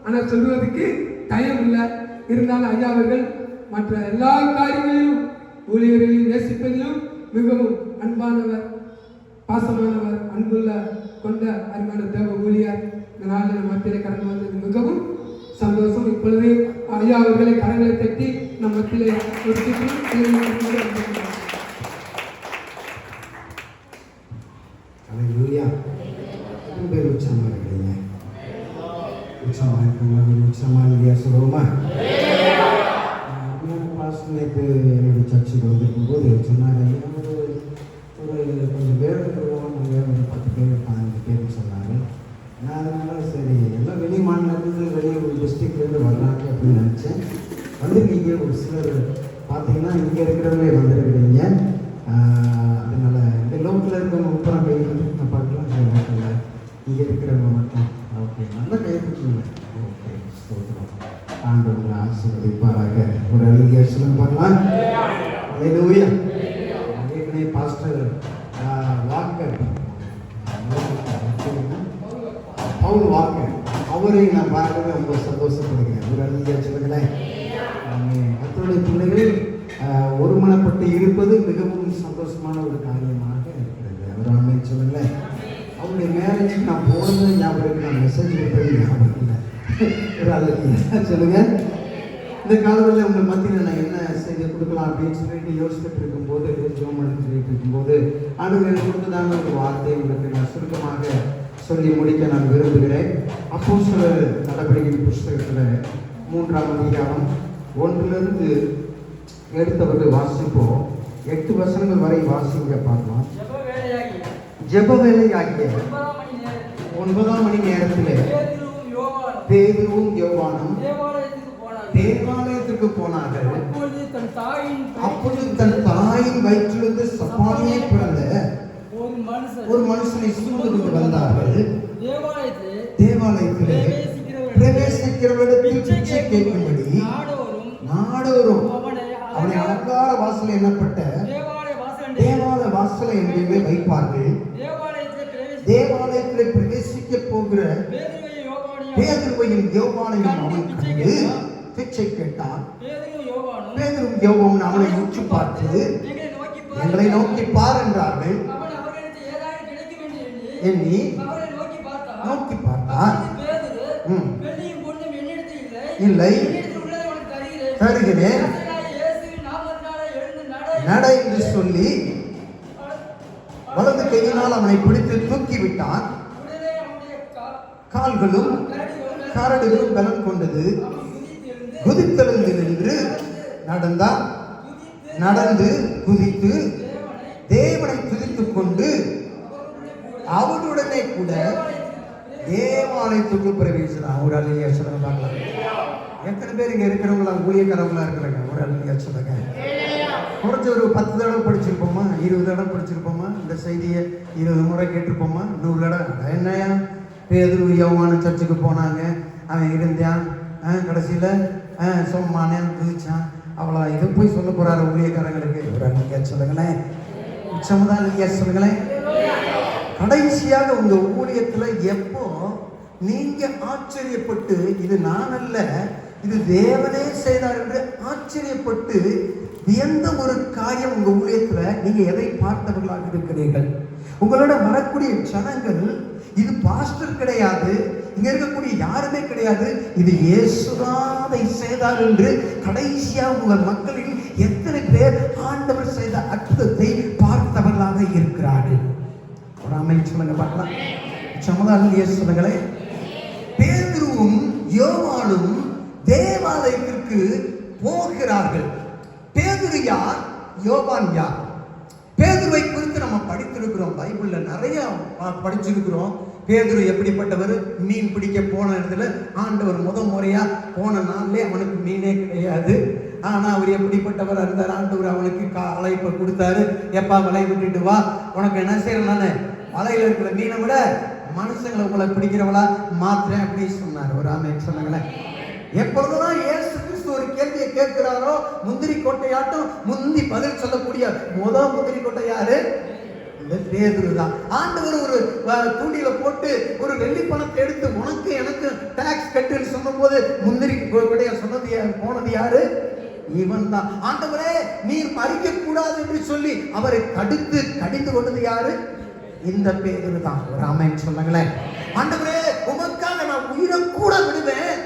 ஆனால் சொல்வதற்கு டைம் இல்லை. இருந்தாலும் ஐயா அவர்கள் மற்ற எல்லா காரியங்களிலும் ஊழியர்களையும் நேசிப்பதிலும் மிகவும் அன்பானவர், பாசமானவர், அன்புள்ள கொண்ட அருமையான தேவ ஊழியர். இந்த நாளில் நம்ம மத்தியிலே கடந்து வந்தது மிகவும் சந்தோஷம். இப்பொழுது ஐயா அவர்களை கரங்களை தட்டி நம் மத்தியிலே நேற்று என்னுடைய சர்ச்சுக்கு வந்திருக்கும்போது சொன்னாங்க, ஒரு கொஞ்சம் பேர் இருக்கிறோம், நாங்கள் ஒரு 10 பேர் 15 பேர்னு சொன்னாங்க. நான் அதனால சரி எல்லாம் வெளி மாநிலத்துலேருந்து வெளியூர் டிஸ்ட்ரிக்ட்லேருந்து வர்றாங்க அப்படின்னு நினச்சேன். வந்திருக்கீங்க ஒரு சிலர் பார்த்தீங்கன்னா இங்கே இருக்கிறவங்களே வந்திருக்கிறீங்க. அதனால் இந்த லோக்கலில் இருக்கிறவங்க உட்புறம் கை நான் பார்க்கலாம். லோக்கலில் இங்கே இருக்கிறவங்க மட்டும் ஓகே நல்லா கைப்பற்றுங்க. ஓகே ஸ்தோத்திரம். ஆண்டவங்களை ஆசீர்வதிப்பாராக. ஒரு அழகிய சொல்லுங்க பார்க்கலாம். ஹல்லேலூயா. ஏற்கனவே பாஸ்டர் வாக்கர் பவுல் வாக்கர் அவரை நான் பார்க்கவே ரொம்ப சந்தோஷப்படுகிறேன். ஒரு அழகிய சொல்லுங்களேன். கர்த்தருடைய பிள்ளைகள் ஒருமனப்பட்டு இருப்பது மிகவும் சந்தோஷமான ஒரு காரியமாக இருக்கிறது. அவர் ஆமென் சொல்லுங்களேன். அவருடைய மேரேஜுக்கு நான் போனது ஞாபகம் இருக்கு, நான் மெசேஜ் கொடுத்தது ஞாபகம் இல்லை. ஒரு அழகிய சொல்லுங்க. இந்த காலத்தில் உங்கள் மத்தியில் நான் என்ன செய்தி கொடுக்கலாம் அப்படின்னு சொல்லிட்டு யோசிச்சுட்டு இருக்கும்போது, ஜோமன் சொல்லிட்டு இருக்கும்போது ஆண்டவர் எனக்கு கொடுத்ததான ஒரு வார்த்தை உங்களுக்கு நான் சுருக்கமாக சொல்லி முடிக்க நான் விரும்புகிறேன். அப்போஸ்தலர் நடவடிக்கை புஸ்தகத்தில் 3ஆம் அதிகாரம் 1லிருந்து எடுத்தவர்கள் வாசிப்போம். 8 வசனங்கள் வரை வாசிங்க பார்க்கலாம். ஜெப வேலையாகிய 9ஆம் மணி நேரத்தில் பேதுருவும் யோவானும் தேவாலயத்திற்கு போனார்கள். அப்பொழுது தன் தாயின் வயிற்றிலிருந்து சப்பானியை பிறந்த ஒரு மனுஷனை சூழ்ந்து கொண்டு வந்தார்கள். தேவாலயத்திலே பிரவேசிக்கிறவரிடத்தில் பிச்சை கேட்கும்படி நாடோறும் அவனை அலங்கார வாசல் எண்ணப்பட்ட தேவாலய வாசலை எங்கே வைப்பார்கள். தேவாலயத்திலே பிரவேசிக்க போகிற பேதுருவையும் யோவானையும் அவன் கண்டு பிச்சை கேட்டான். பேதுருவும் யோவானும் அவனை உற்று பார்த்து எங்களை நோக்கி பார் என்றார்கள். எண்ணி நோக்கி பார்த்தார். இல்லை, தருகிறேன் நட என்று சொல்லி வலது கையினால் அவனை பிடித்து தூக்கிவிட்டான். கால்களும் கரடுகளும் பலம் கொண்டது. குதித்தெழுந்து நின்று நடந்தான். நடந்து குதித்து தேவனை துதித்துக் கொண்டு அவனுடனே கூட தேவாலயத்துக்கு பிரவேசினான். ஒரு அல்லையா சொல்லுங்க பார்க்கலாம். எத்தனை பேர் இங்க இருக்கிறவங்களா ஊழியக்காரங்களா இருக்கிறாங்க? ஒரு அல்லையா சொல்லுங்க. குறைஞ்ச ஒரு 10 தடவை படிச்சிருப்போமா, 20 தடவை படிச்சிருப்போமா, இந்த செய்தியை 20 முறை கேட்டிருப்போமா, 100 தடவை. என்னையா பேதுரு யோவானு சர்ச்சுக்கு போனாங்க, அவன் இருந்தான், கடைசியில் சொம்மானே குதிச்சான், அவ்வளோ இதை போய் சொல்ல போறாரு ஊழியக்காரங்களுக்கு. ஒரு அல்லையா சொல்லுங்களேன். உச்சமதான் இல்லையா சொல்லுங்களேன். கடைசியாக உங்க ஊழியத்துல எப்போ நீங்க ஆச்சரியப்பட்டு இது நான் அல்ல இது தேவனே செய்தார் என்று ஆச்சரியப்பட்டு எந்த ஒரு காரியம் உங்க ஊழியத்துல நீங்க எதை பார்த்தவர்களாக இருக்கிறீர்கள்? உங்களோட வரக்கூடிய ஜனங்கள் இது பாஸ்டர் கிடையாது, இங்க இருக்கக்கூடிய யாருமே கிடையாது, இது இயேசுதான் செய்தார் என்று கடைசியா உங்கள் மக்களில் எத்தனை பேர் ஆண்டவர் செய்த அற்புதத்தை பார்த்தவர்களாக இருக்கிறார்கள்? ஒரு ஆமென் சொல்லுங்க பார்க்கலாம். சமுதாய இயேசுகளே, பேதுருவும் யோவானும் தேவாலயத்திற்கு போகிறார்கள். பேதுரு யார்? யோவான் யார்? பேதுருவை குறித்து நம்ம படித்திருக்கிறோம், பைபிள்ல நிறைய படிச்சிருக்கிறோம். பேதுரு எப்படிப்பட்டவர்? மீன் பிடிக்க போன இடத்துல ஆண்டவர் முறையா போன நாள்லே அவனுக்கு மீனே கிடையாது. ஆனா அவர் எப்படிப்பட்டவர் இருந்தார்? ஆண்டவர் அவனுக்கு அழைப்பை கொடுத்தாரு. எப்பா வலை விட்டுட்டு வா, உனக்கு என்ன செய்யறேன், நானு வலையில இருக்கிற மீனை விட மனுஷங்களை உங்களை பிடிக்கிறவளா மாத்திரேன் அப்படின்னு சொன்னார். ஒரு ஆமென் சொன்னாங்களேன். எப்பொழுதுதான் இயேசு கிறிஸ்து ஒரு கேள்வியை கேட்கிறாரோ முந்திரி கொட்டையாட்டம் முந்தி பதில் சொல்லக்கூடிய முந்திரி கொட்டை யாரு? இந்த பேதுரு தான். ஆண்டவர் ஒரு தூண்டில போட்டு ஒரு வெள்ளி பணத்தை எடுத்து உனக்கு எனக்கு டாக்ஸ் கட்டுன்னு சொன்னபோது முந்திரி சொன்னது போனது யாரு? இவன் தான். ஆண்டவரே நீர் மறிக்க கூடாது என்று சொல்லி அவரை கடிந்து கொண்டது யாரு? இந்த பேதுரு தான். ஒரு ஆமென் சொல்லுங்களேன். ஆண்டவரே உமக்காக நான் உயிரை கூட விடுவேன்,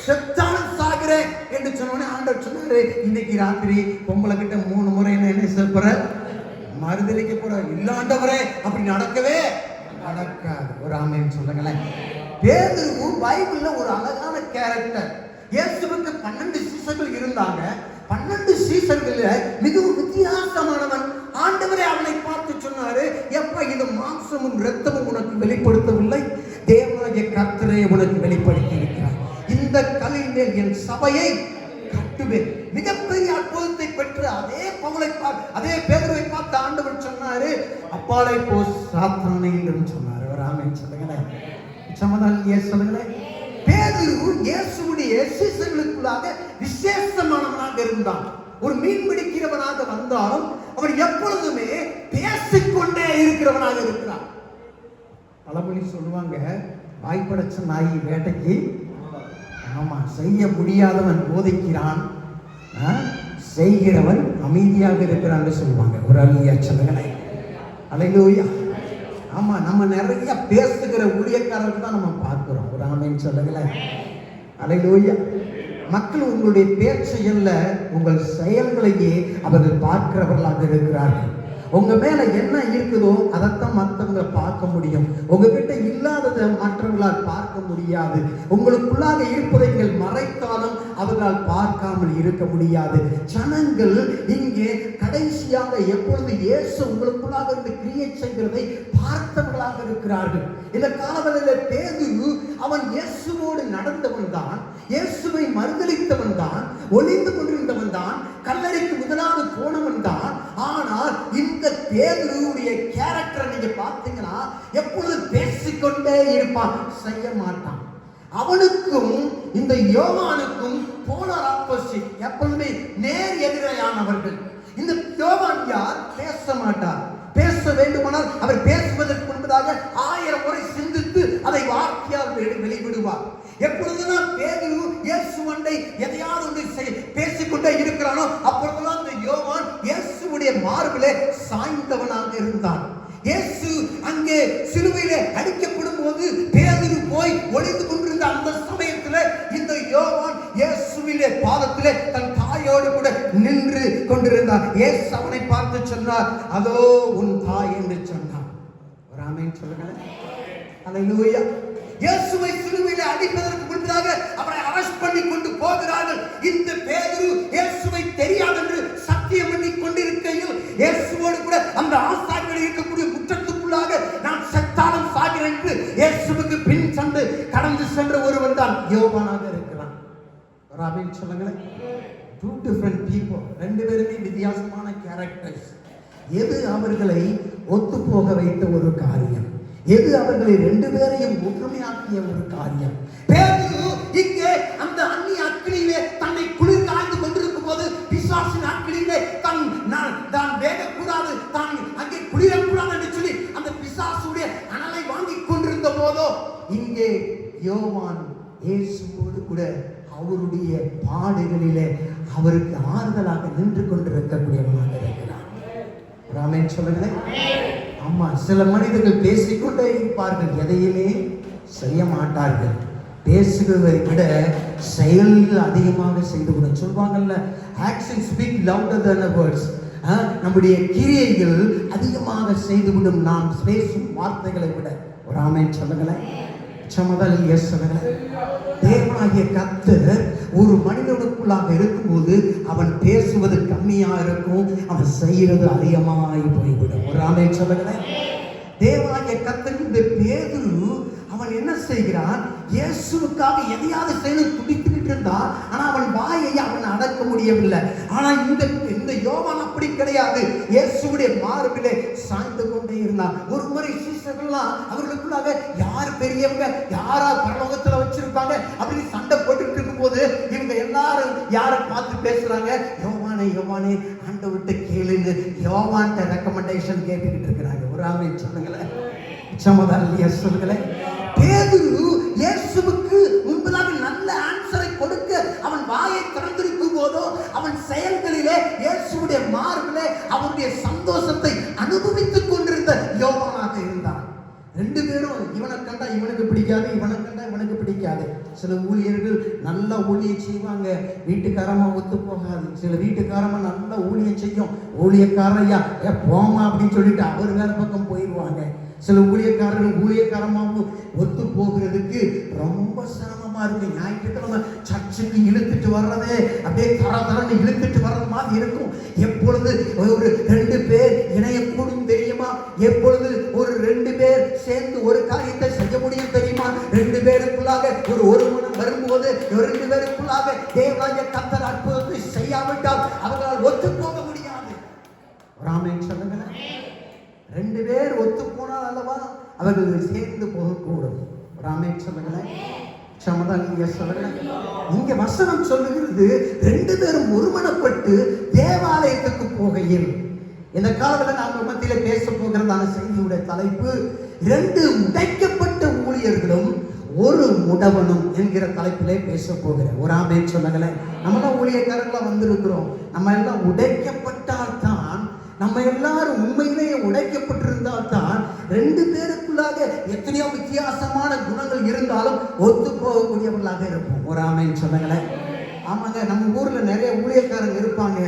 செத்தாலும் சாகிறேன் என்று சொன்னோடனே ஆண்டவர் சொன்னாரு, இன்னைக்கு ராத்திரி பொம்பளை கிட்ட 3 முறை என்ன செய்யற மறுதலிக்க போற. இல்ல ஆண்டவரே அப்படி நடக்கவே நடக்காது. ஒரு ஆமென் சொல்லுங்களேன். பேதுரு பைபிள்ல ஒரு அழகான கேரக்டர். இயேசுவுக்கு 12 சீசர்கள் இருந்தாங்க. 12 சீசர்கள்ல மிகவும் வித்தியாசமானவன். ஆண்டவரே அவனை பார்த்து சொன்னாரு, எப்ப இது மாம்சமும் இரத்தமும் உனக்கு வெளிப்படுத்தவில்லை, தேவனாகிய கர்த்தரே உனக்கு வெளிப்படுத்தி இருக்கிறார். இந்த கல்லின் மேல் என் சபையை கட்டுவேன். மிகப்பெரிய அற்புதத்தை பெற்று அதே பேதுருவை பார்த்து ஆண்டவர் சொன்னாரு, அப்பாலை போ சாத்தானே என்று சொன்னார். ஒரு ஆமென் சொல்லுங்களேன். சொல்லுங்களேன். பேதுரு இயேசுவுடைய சீசர்களுக்குள்ளாக விசேஷமானவனாக இருந்தான். ஒரு மீன் பிடிக்கிறவனாக வந்தாலும் அவன் எப்பொழுதுமே பேசிக்கொண்டே இருக்கிறவனாக இருக்கிறான். பழமொழி சொல்லுவாங்க, வாய்ப்படைச்ச நாய் வேட்டைக்கு, ஆமா, செய்ய முடியாதவன் போதிக்கிறான், செய்கிறவன் அமைதியாக இருக்கிறான்னு சொல்லுவாங்க. ஒரு அல்லையா சொல்லுங்களேன். அல்லேலூயா. ஆமா, நம்ம நிறைய பேசுகிற ஊழியக்காரர்கள் தான் நம்ம பார்க்கிறோம். ஒரு ஆமென் சொல்லுங்களேன். அல்லேலூயா. மக்கள் உங்களுடைய பேச்சு அல்ல, உங்கள் செயல்களையே அவர்கள் பார்க்கிறவர்களாக இருக்கிறார்கள். உங்க மேல என்ன இருக்குதோ அதைத்தான் மற்றவங்க பார்க்க முடியும். உங்ககிட்ட இல்லாததை மற்றவர்களால் பார்க்க முடியாது. உங்களுக்குள்ளாக இருப்பதை நீங்கள் மறைத்தாலும் அவர்களால் பார்க்காமல் இருக்க முடியாது. ஜனங்கள் இங்கே கடைசியாக எப்பொழுது இயேசு உங்களுக்குள்ளாக இருந்து கிரியேட் செய்கிறதை பார்த்தவர்களாக இருக்கிறார்கள். இந்த காலவெளியில் பேதுரு அவன் இயேசுவோடு நடந்தவன் தான், இயேசுவை மறுதலித்தவன் தான், ஒளிந்து கொண்டிருந்தவன் தான், கல்லறைக்கு முதலாவது போனவன் தான். ஆனால் இந்த பேதுருவுடைய கேரக்டரை நீங்க பார்த்தீங்கன்னா எப்பொழுது பேசிக்கொண்டே இருப்பான், செய்ய மாட்டான். அவனுக்கும் இந்த யோவானுக்கும் போலார் ஆப்போசிட், எப்பொழுதுமே நேர் எதிரானவர்கள். இந்த யோவான் யார்? பேச மாட்டார். பேச வேண்டுமானால் அவர் பேசுவதற்கு முன்பதாக 1000 முறை சிந்தித்து அதை வார்த்தையால் வெளிவிடுவார். எப்பொழுதுதான் பேதுரு இயேசுவண்டை எதையாவது ஒன்று பேசிக்கொண்டே இருக்கிறானோ அப்பொழுதுதான் இந்த யோவான் இயேசுவுடைய மார்பிலே சாய்ந்தவனாக இருந்தான். இயேசு அங்கே சிலுவையிலே அடிக்கப்படும் போது பேதுரு போய் ஒளிந்து கொண்டிருந்த அந்த சமயத்தில் இந்த யோவான் இயேசுவிலே பாதத்திலே தன் தாயோடு கூட நின்று கொண்டிருந்தார். இயேசு அவனை பார்த்து சொன்னார், அதோ உன் தாய் என்று சொன்னார். ஒரு ஆமென் சொல்லுங்களேன். அல்லேலூயா. இயேசுவை சிலுவையிலே அடிப்பதற்கு முன்பதாக அவரை அரெஸ்ட் பண்ணி கொண்டு போகிறார்கள். இந்த பேதுரு இயேசுவை தெரியாது என்று சத்தியம் பண்ணி கொண்டிருக்கையில் இயேசுவோடு கூட அந்த ஆசாரியர்கள் இருக்கக்கூடிய முற்றத்துக்குள்ளாக நான் செத்தாலும் சாகிறேன் என்று இயேசுவுக்கு பின் சென்று கடந்து சென்ற ஒருவன் தான் யோவானாக இருக்கிறான். ஒரு ஆமென் சொல்லுங்களேன். 2 different people, 2 பேருமே வித்தியாசமான கேரக்டர்ஸ். எது அவர்களை ஒத்து போக வைத்த ஒரு காரியம், எது அவர்களை 2 பேரையும் ஒற்றுமையாக்கிய ஒரு காரியம். பேதுரு இங்கே அந்த அந்நிய அக்கினியிலே தன்னை குளிர் காய்ந்து கொண்டிருக்கும் போது, பிசாசின் அக்கினியிலே தான் வேகக்கூடாது, தான் அங்கே குளிரக்கூடாது என்று சொல்லி அந்த பிசாசுடைய அனலை வாங்கி கொண்டிருந்த போதோ, இங்கே யோவான் இயேசுவோடு கூட அவருடைய பாடுகளிலே அவருக்கு ஆறுதலாக நின்று கொண்டிருக்கக்கூடியவனாக இருக்கிறார். ஆமென் சொல்லுங்களேன். ஆமா, சில மனிதர்கள் பேசிக்கொண்டே இருப்பார்கள், எதையுமே செய்ய மாட்டார்கள். பேசுகிறதை விட செயலில் அதிகமாக செய்துவிட சொல்வாங்கல்ல, action speak louder than words. நம்முடைய கிரியைகள் அதிகமாக செய்துவிடும் நாம் பேசும் வார்த்தைகளை விட. ஒரு ஆமென் சொல்லுங்களேன். தேவனாகிய கர்த்தர் ஒரு மனிதனுக்குள்ளாக இருக்கும்போது அவன் பேசுவது கம்மியா இருக்கும், அவன் செய்யறது அதிகமாய் போய்விடும். ஒரு ஆமென் சொல்லுங்களேன். தேவனாகிய கர்த்தர் இந்த பேதுரு அவன் என்ன செய்கிறான், இயேசுவுக்காக எதையாவது செய்து துடித்துக்கிட்டு இருந்தான். ஆனா அவன் வாயை அவன் அடக்க முடியவில்லை. ஆனா இந்த யோவான் அப்படி கிடையாது. இயேசுவுடைய மார்பிலே சாய்ந்து கொண்டே இருந்தான். ஒரு முறை சீசர்கள்லாம் அவர்களுக்குள்ளாக யார் பெரியவங்க, யாரா பரலோகத்துல வச்சிருப்பாங்க அப்படின்னு சண்டை போட்டுக்கிட்டு இருக்கும் போது இவங்க எல்லாரும் யாரை பார்த்து பேசுறாங்க, யோவானே யோவானே ஆண்டவர்கிட்ட கேளுன்னு யோவான்ட்ட ரெக்கமெண்டேஷன் கேட்டுக்கிட்டு இருக்கிறாங்க. ஒரு ஆமென் சொல்லுங்களேன். சமதாலியா சொல்லுங்களேன். பேதுரு இயேசுவுக்கு முன்பதாக நல்ல ஆன்சரை கொடுக்க அவன் வாயை திறந்திருக்கும் போதோ அவன் செயல்களிலே இயேசுவுடைய மார்பிலே அவனுடைய சந்தோஷத்தை அனுபவித்துக் கொண்டிருந்த யோவானாக இருந்தான். ரெண்டு பேரும் இவனை கண்டா இவனுக்கு பிடிக்காது, இவனை கண்டா இவனுக்கு பிடிக்காது. சில ஊழியர்கள் நல்ல ஊழியம் செய்வாங்க, வீட்டுக்காரமா ஒத்து போகாது. சில வீட்டுக்காரமா நல்ல ஊழியம் செய்யும், ஊழியக்காரையா போமா அப்படின்னு சொல்லிட்டு அவர் வேற பக்கம் போயிடுவாங்க. சில ஊழியக்காரமாவும் ஒத்து போகிறதுக்கு ரொம்ப சிரமமா இருக்கு. ஞாயிற்றுக்கிழமை சர்ச்சுக்கு இழுத்துட்டு வர்றதே அப்படியே தரன்னு இழுத்துட்டு வர்றது மாதிரி இருக்கும். எப்பொழுது ஒரு 2 பேர் இணையக்கூடும் தெரியுமா? எப்பொழுது ஒரு 2 பேர் சேர்ந்து ஒரு காரியத்தை செய்ய முடியும் தெரியுமா? 2 பேருக்குள்ளாக ஒரு மனம் வரும்போது 2 பேருக்குள்ளாக தேவனாகிய கர்த்தர் அற்புதத்தை செய்யாவிட்டால் அவர்களால் ஒத்து போக முடியாது. ஆமென் சொல்லுங்களேன். 2 பேர் ஒத்து போனால் அல்லவா அவர்கள் சேர்ந்து போகக்கூடும். ஆமென் சொல்லுங்களேன். சமதாலியா சொல்லுங்களேன். இங்க வசனம் சொல்லுகிறது 2 பேரும் ஒருமனப்பட்டு தேவாலயத்துக்கு போகையில். இந்த காலத்தில் நாம் மத்தியில பேச போகிறதான செய்தியுடைய தலைப்பு 2 உடைக்கப்பட்ட ஊழியர்களும் ஒரு முடவனும் என்கிற தலைப்பிலே பேச போகிறேன். ஒரு ஆமென் சொல்லுங்களேன். நம்ம தான் ஊழியக்காரர்களா வந்திருக்கிறோம். நம்ம எல்லாம் உடைக்கப்பட்டால் தான், நம்ம எல்லாரும் உண்மையிலேயே உடைக்கப்பட்டிருந்தால் தான் 2 பேருக்குள்ளாக எத்தனையோ வித்தியாசமான குணங்கள் இருந்தாலும் ஒத்து போகக்கூடியவர்களாக இருப்போம். ஒரு ஆமென் சொல்லுங்களேன். ஆமாங்க, நம்ம ஊர்ல நிறைய ஊழியக்காரங்க இருப்பாங்க.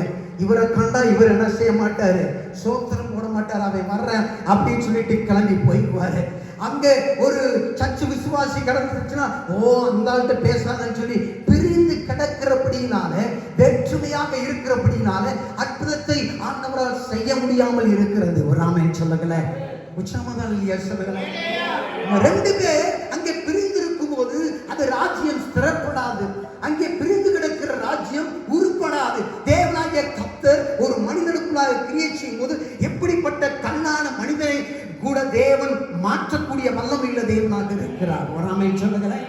இவரை கண்டா இவர் என்ன செய்ய மாட்டாரு, சோத்திரம் போட மாட்டார். அவன் வர்றேன் அப்படின்னு சொல்லிட்டு கிளம்பி போயிடுவாரு. அங்க ஒரு சர்ச்சு விசுவாசி கிடந்துச்சுன்னா அந்த ஆள்கிட்ட பேசாதன்னு சொல்லி பிரிந்து கிடக்கிறபடினால, வேற்றுமையாக இருக்கிறபடினால அற்புதத்தை ஆண்டவரால் செய்ய முடியாமல் இருக்கிறது. ஒரு ஆமென் சொல்லுங்களேன். உச்சமதாலியா சொல்லுங்களேன். 2 பேர் அங்கே பிரிந்து இருக்கும் போது அது ராஜ்யம் ஸ்திரப்படாது. அங்கே பிரிந்து கிடக்கிற ராஜ்யம் உருப்படாது. தேவனாகிய கர்த்தர் ஒரு மனிதனுக்குள்ளாக கிரியை செய்யும் போது எப்படிப்பட்ட கண்ணான மனிதனை கூட தேவன் மாற்றக்கூடிய வல்லமையுள்ள தேவனாக இருக்கிறார். ஒரு ஆமென் சொல்லுங்களேன்.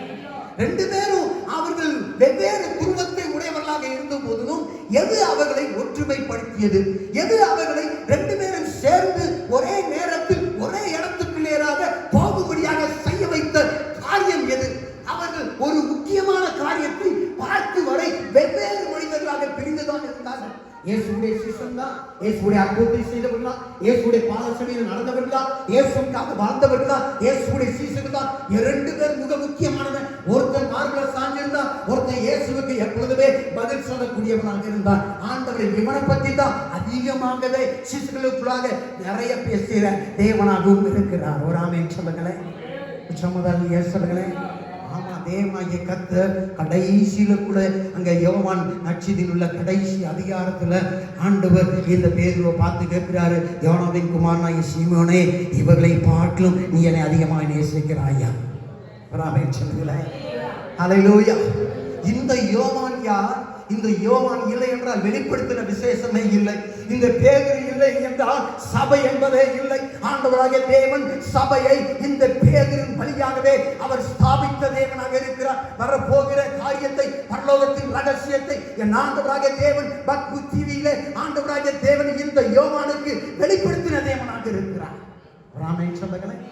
2 பேரும் அவர்கள் வெவ்வேறு துருவத்தை உடையவர்களாக இருந்த போதிலும் எது அவர்களை ஒற்றுமைப்படுத்தியது, எது அவர்களை 2 பேரும் சேர்ந்து ஒரே நேரத்தில் ஒரே இடத்துக்கு நேராக போகும்படியாக செய்ய வைத்த காரியம் எது? அவர்கள் ஒரு முக்கியமான காரியத்தை பார்த்து வரை வெவ்வேறு மனிதர்களாக பிரிந்துதான் இருந்தார்கள். இயேசுடைய சீசன்தான், இயேசுடைய அற்புதத்தை செய்தவர்களா, இயேசுடைய பாதசபையில் நடந்தவர்களா, இயேசுக்காக வாழ்ந்தவர்களா, இயேசுடைய சீசர்கள் தான். 2 பேர் மிக முக்கியமானவன். ஒருத்தன் மார்பில சாஞ்சிருந்தான், ஒருத்தன் இயேசுவுக்கு எப்பொழுதுமே பதில் சொல்லக்கூடியவனாக இருந்தான். ஆண்டவரை இவனை பற்றி தான் அதிகமாகவே சீசர்களுக்குள்ளாக நிறைய பேசுகிற தேவனாகவும் இருக்கிறார். ஒரு ஆமென் சொல்லுங்களேன். சமதாலியா சொல்லுங்களேன். தேவனாகிய கர்த்தர் கடைசியில கூட அங்க யோவான் நற்செய்தியில் உள்ள கடைசி அதிகாரத்துல ஆண்டவர் இந்த பேதுருவை பார்த்து கேட்கிறாரு, யோனாவின் குமாரனாகிய சீமோனே, இவர்களை பார்க்கலும் நீ என்னை அதிகமாக நேசிக்கிறாயா? ஆமென் சொல்லுங்களேன். ஹல்லேலூயா. இந்த யோவான் யார்? இந்த யோவான் இல்லை என்றால் வெளிப்படுத்தின விசேஷமே இல்லை. இந்த பேதுரு இல்லை என்றால் சபை என்பதே இல்லை. ஆண்டவராகிய தேவன் சபையை இந்த பேதுருவின் வழியாகவே அவர் ஸ்தாபித்த தேவனாக இருக்கிறார். வரப்போகிற காரியத்தை, பரலோகத்தின் ரகசியத்தை என் ஆண்டவராகிய தேவன் பக்தி டிவியிலே ஆண்டவராகிய தேவன் இந்த யோவானுக்கு வெளிப்படுத்தின தேவனாக இருக்கிறார். ஆமென் சொல்லுங்களேன்.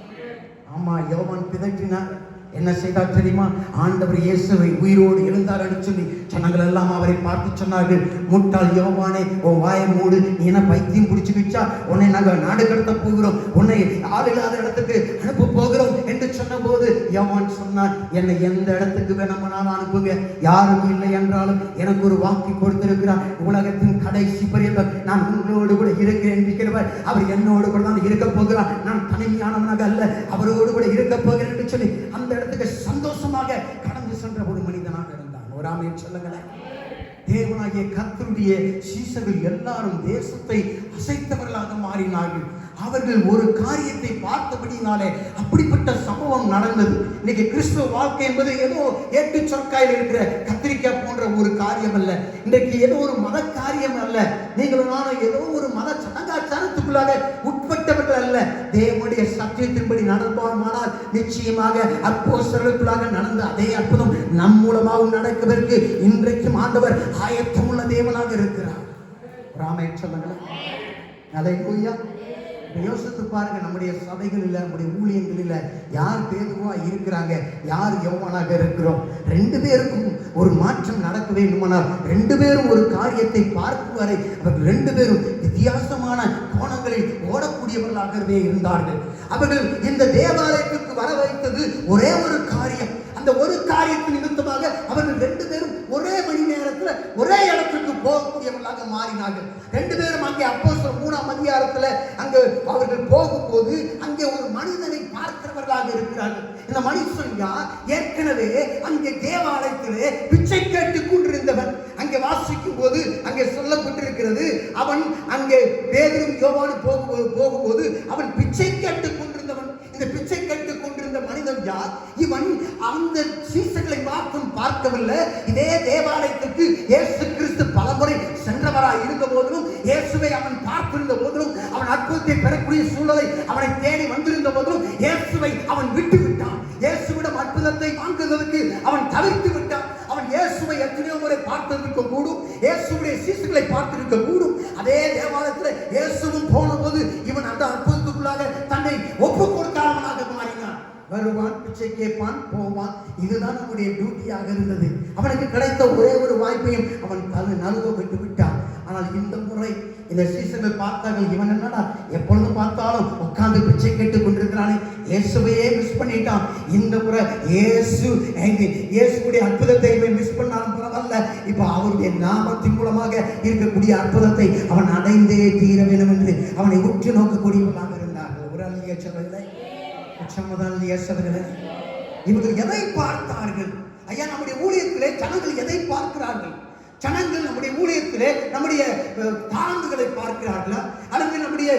ஆமா, யோவான் பிதற்றினார். என்ன செய்தார் தெரியுமா? ஆண்டவர் இயேசுவை உயிரோடு எழுந்தார் என்று சொல்லி ஜனங்கள் எல்லாம் அவரை பார்த்து சொன்னார்கள், முட்டாள் யோவானே, உன் வாயை மூடு, நீ என்ன பைத்தியம் பிடிச்சுக்கிச்சா? உன்னை நாங்கள் நாடு கடத்த போகிறோம், உன்னை ஆள் இல்லாத இடத்துக்கு அனுப்ப போகிறோம் என்று சொன்ன போது யோவான் சொன்னார், என்னை எந்த இடத்துக்கு வேணுமானாலும் அனுப்புங்க, யாரும் இல்லை என்றாலும் எனக்கு ஒரு வாக்கு கொடுத்திருக்கிறார், உலகத்தின் கடைசி பரியந்தம் நான் உங்களோடு கூட இருக்கிறேன் என்கிறவர். அவர் என்னோடு கூட தான் இருக்க போகிறார். நான் தனிமையானவனாக அல்ல, அவரோடு கூட இருக்க போகிறேன் என்று சொல்லி அந்த இடத்துக்கு சந்தோஷமாக கடந்து சென்ற ஒரு மனிதனாக இருந்தான். ஒரு ஆமென் சொல்லுங்களேன். தேவனாகிய கர்த்தருடைய சீசர்கள் எல்லாரும் தேசத்தை அசைத்தவர்களாக மாறினார்கள். அவர்கள் ஒரு காரியத்தை பார்த்தபடினாலே அப்படிப்பட்ட சம்பவம் நடந்தது. இன்னைக்கு கிறிஸ்துவ வாழ்க்கை என்பது ஏதோ ஏட்டு சொற்காயில் இருக்கிற கத்திரிக்காய் போன்ற ஒரு காரியம் அல்ல. இன்றைக்கு ஏதோ ஒரு மத காரியம் அல்ல. நீங்களும் நானும் ஏதோ ஒரு மத சடங்காச்சாரத்துக்குள்ளாக உட்பட்டவர்கள் அல்ல. தேவனுடைய சத்தியத்தின்படி நடந்தோமானால் நிச்சயமாக அப்போஸ்தலர்களுக்குள்ளாக நடந்த அதே அற்புதம் நம் மூலமாகவும் நடப்பதற்கு இன்றைக்கும் ஆண்டவர் ஆயத்தமுள்ள தேவனாக இருக்கிறார். ராமேன் சொல்லுங்களேன். அல்லேலூயா. யோசித்து பாருங்க, நம்முடைய சபைகளில், நம்முடைய ஊழியங்களில் யார் பேதுவா இருக்கிறாங்க, யார் யோவானாக இருக்கிறோம்? ரெண்டு பேருக்கும் ஒரு மாற்றம் நடக்க வேண்டுமானால் ரெண்டு பேரும் ஒரு காரியத்தை பார்க்கும் வரை அவர்கள் ரெண்டு பேரும் வித்தியாசமான கோணங்களில் ஓடக்கூடியவர்களாகவே இருந்தார்கள். அவர்கள் இந்த தேவாலயத்திற்கு வர வைத்தது ஒரே ஒரு காரியம். அந்த ஒரு காரியத்தின் நிமித்தமாக அவர்கள் ரெண்டு பேரும் ஒரே மணி நேரத்தில் ஒரே இடத்துக்கு போகக்கூடியவர்களாக மாறினார்கள். ரெண்டு பேரும் அங்கே அப்போஸ்தலர் 3ஆம் அதிகாரத்தில் அங்கே அவர்கள் போகும்போது அங்கே ஒரு மனிதனை பார்க்கிறவர்களாக இருக்கிறார்கள். இந்த மனுஷன் யார்? ஏற்கனவே அங்கே தேவாலயத்திலே பிச்சை கேட்டுக் கொண்டிருந்தவன். அங்கே வாசிக்கும் போது அங்கே சொல்லப்பட்டிருக்கிறது, அவன் அங்கே பேதுரும் யோவானும் போகும்போது அவன் பிச்சை கேட்டுக் கொண்டிருந்தவன். இந்த பிச்சை கேட்டுக் கொண்டிருந்த மனிதன் யார்? இவன் அந்த சீசர்களை மாற்றம் பார்க்கவில்லை. இதே தேவாலயத்துக்கு இயேசு கிறிஸ்து பலமுறை சென்றவராய் இருந்த போதிலும், இயேசுவை அவன் பார்த்திருந்த போதிலும், அவன் அற்புதத்தை பெறக்கூடிய சூழலை அவனை தேடி வந்திருந்த போதிலும் இயேசுவை அவன் விட்டு விட்டான். இயேசுவிடம் அற்புதத்தை வாங்குவதற்கு அவன் தவிர்த்து விட்டான். அவன் இயேசுவை எத்தனையோ முறை பார்த்திருக்க கூடும், இயேசுடைய சீசர்களை பார்த்திருக்க கூடும். அதே தேவாலயத்தில் இயேசுவும் போன போது இவன் அந்த அற்புதத்துக்குள்ளாக தன்னை ஒப்பு கொடுக்காதவனாக மாறினான். வருவான், பிச்சை கேட்பான், போவான். இதுதான் நம்முடைய டியூட்டியாக இருந்தது. அவனுக்கு கிடைத்த ஒரே ஒரு வாய்ப்பையும் அவன் நழுவ விட்டு விட்டான். ஆனால் இந்த முறை இந்த சீசர்கள் பார்த்தார்கள், இவன் என்னடா எப்பொழுது பார்த்தாலும் உட்கார்ந்து பிச்சை கேட்டுக் கொண்டிருக்கிறானே, இயேசுவையே மிஸ் பண்ணிட்டான். இந்த முறை இயேசுடைய அற்புதத்தை இவன் மிஸ் பண்ணாலும் பரவாயில்ல, இப்ப அவருடைய நாமத்தின் மூலமாக இருக்கக்கூடிய அற்புதத்தை அவன் அடைந்தே தீர வேண்டும் என்று அவனை உற்று நோக்கக்கூடியவர்களாக இருந்தார்கள். ஒரு அல்லிய சொல்லவில்லை, இவர்கள் எதை பார்த்தார்கள்? ஐயா, நம்முடைய ஊழியத்திலே ஜனங்கள் எதை பார்க்கிறார்கள்? ஜனங்கள் நம்முடைய ஊழியத்திலே நம்முடைய தாழ்ந்துகளை பார்க்கிறார்களா, அல்லது நம்முடைய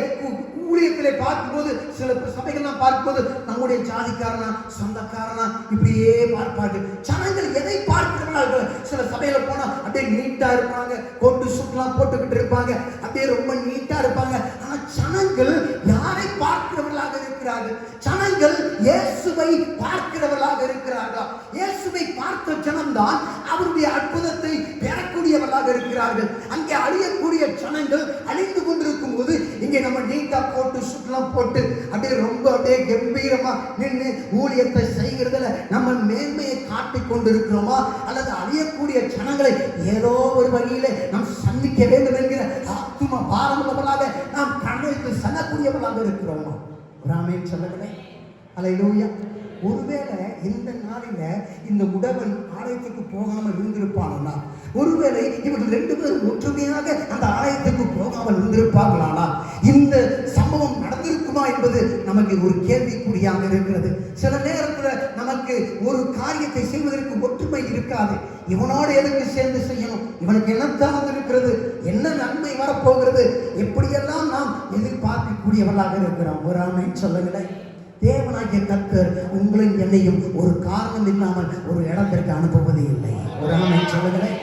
ஊழியத்திலே பார்க்கும்போது சில சபைகள்லாம் பார்க்கும்போது நம்முடைய ஜாதிக்காரனா சொந்தக்காரனா இப்படியே பார்ப்பார்கள். ஜனங்கள் எதை பார்க்கிறார்கள்? சில சபையில போனா அப்படியே நீட்டா இருப்பாங்க, கோட்டு சூட்லாம் போட்டுக்கிட்டு இருப்பாங்க, அப்படியே ரொம்ப நீட்டா இருப்பாங்க. ஆனா ஜனங்கள் யாரை பார்க்கிறவர்களாக இருக்கிறார்கள்? ஜனங்கள் இயேசுவை பார்க்கிறவர்களாக இருக்கிறார்கள். இயேசுவை பார்த்த ஜனம்தான் அவருடைய அற்புதத்தை பெறக்கூடியவர்களாக இருக்கிறார்கள். அங்கே அழியக்கூடிய ஜனங்கள் அழிந்து கொண்டிருக்கும் போது இங்கே நம்ம நீட்டா போட்டு சுற்றலாம் போட்டு அப்படியே ரொம்ப அப்படியே கம்பீரமா நின்று ஊழியத்தை செய்கிறதுல நம்ம மேன்மையை காட்டிக் கொண்டிருக்கிறோமா, அல்லது அழியக்கூடிய ஜனங்களை ஏதோ ஒரு வழியில நாம் சந்திக்க வேண்டும் என்கிற ஆத்தும பாரம்பரியமாக நாம் கண்ணுக்கு செல்லக்கூடியவர்களாக இருக்கிறோமா? ராமேன் சொல்லவில்லை. அல்லேலூயா. ஒருவேளை இந்த நாளில இந்த உடவன் ஆலயத்துக்கு போகாமல் இருந்திருப்பானா, ஒருவேளை இவர்கள் ரெண்டு பேரும் ஒற்றுமையாக அந்த ஆலயத்துக்கு போகாமல் இருந்திருப்பார்களானா, இந்த சம்பவம் நடந்திருக்குமா என்பது நமக்கு ஒரு கேள்விக்குறியாக இருக்கிறது. சில நேரத்தில் நமக்கு ஒரு காரியத்தை செய்வதற்கு ஒற்றுமை இருக்காது. இவனோடு எதுக்கு சேர்ந்து செய்யணும், இவனுக்கு என்னத்தான் இருக்கிறது, என்ன நன்மை வரப்போகிறது, எப்படியெல்லாம் நாம் எதிர்பார்க்கக்கூடியவர்களாக இருக்கிறோம். ஒரு ஆமென் சொல்லுங்களேன். தேவனாகிய கர்த்தர் உங்களையும் என்னையும் ஒரு காரணம் இல்லாமல் ஒரு இடத்திற்கு அனுப்புவது இல்லை. ஒரு ஆமென் சொல்லுங்களேன்.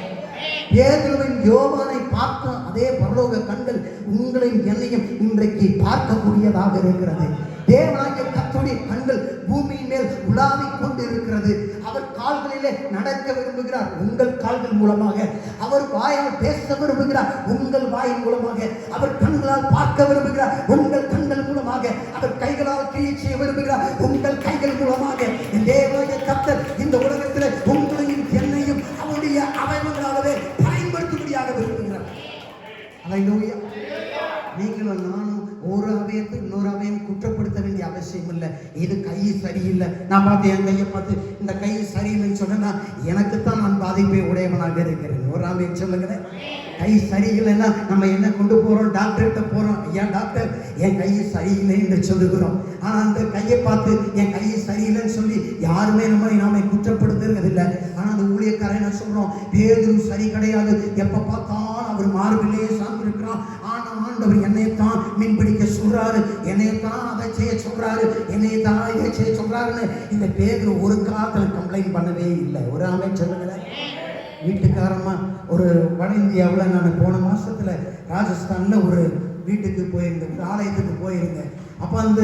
பேதுருவின் யோவானை பார்த்த அதே பரலோக கண்கள் உங்களையும் என்னையும் இன்றைக்கு பார்க்கக்கூடியதாக இருக்கிறது. தேவனாகிய கர்த்தருடைய கண்கள் பூமியின் மேல் உலாவிக் கொண்டு இருக்கிறது. அவர் கால்களிலே நடக்க விரும்புகிறார், உங்கள் கால்கள் மூலமாக. அவர் வாயால் பேச விரும்புகிறார், உங்கள் வாயின் மூலமாக. அவர் கண்களால் பார்க்க விரும்புகிறார், உங்கள் கண்கள் மூலமாக. அவர் கைகளால் கிரியை செய்ய விரும்புகிறார், உங்கள் கைகள் மூலமாக. தேவனாகிய கர்த்தர் இந்த உலகத்தில் உங்களையும் என்னையும் அவருடைய அவயவங்களாகவே பயன்படுத்தும்படியாக விரும்புகிறார். அல்லேலூயா. நீங்களும் நானும் ஒரு அவயத்தை இன்னொரு அவயம் குற்றப்படுத்த வேண்டிய அவசியம் இல்லை. இது கை சரியில்லை, நான் பார்த்து என் கையை பார்த்து இந்த கை சரியில்லைன்னு சொன்னா எனக்குத்தான் நான் பாதிப்பை உடையவனாக இருக்கிறேன். ஒரு அவயம் சொல்லுகிறேன். கை சரியில்லைன்னா நம்ம என்ன கொண்டு போறோம், டாக்டர்கிட்ட போறோம், ஐயா டாக்டர் என் கை சரியில்லை என்று சொல்லுகிறோம். ஆனா அந்த கையை பார்த்து என் கை சரியில்லைன்னு சொல்லி யாருமே நாம குற்றப்படுத்துறது இல்லை. ஆனா அந்த ஊழியக்காரன் என்ன சொல்றோம், பேதுரு சரி கிடையாது, எப்ப பார்த்தாலும் அவர் மார்பிலே சார்ந்து இருக்கிறான். ஆனா ஆண்டவர் என்னைத்தான் மீன் பிடிக்க சொல்றாரு, என்னைத்தான் அதை செய்ய சொல்றாரு, என்னைத்தான் இதை செய்ய சொல்றாருன்னு இந்த பேதுரு ஒரு காலத்துல கம்ப்ளைண்ட் பண்ணவே இல்லை. ஒரு ஆமென் சொல்லுங்களேன். வீட்டுக்காரமா ஒரு வட இந்தியாவில் நான் போன மாசத்துல ராஜஸ்தான்ல ஒரு வீட்டுக்கு போயிருந்தேன், ஒரு ஆலயத்துக்கு போயிருந்தேன். அப்போ அந்த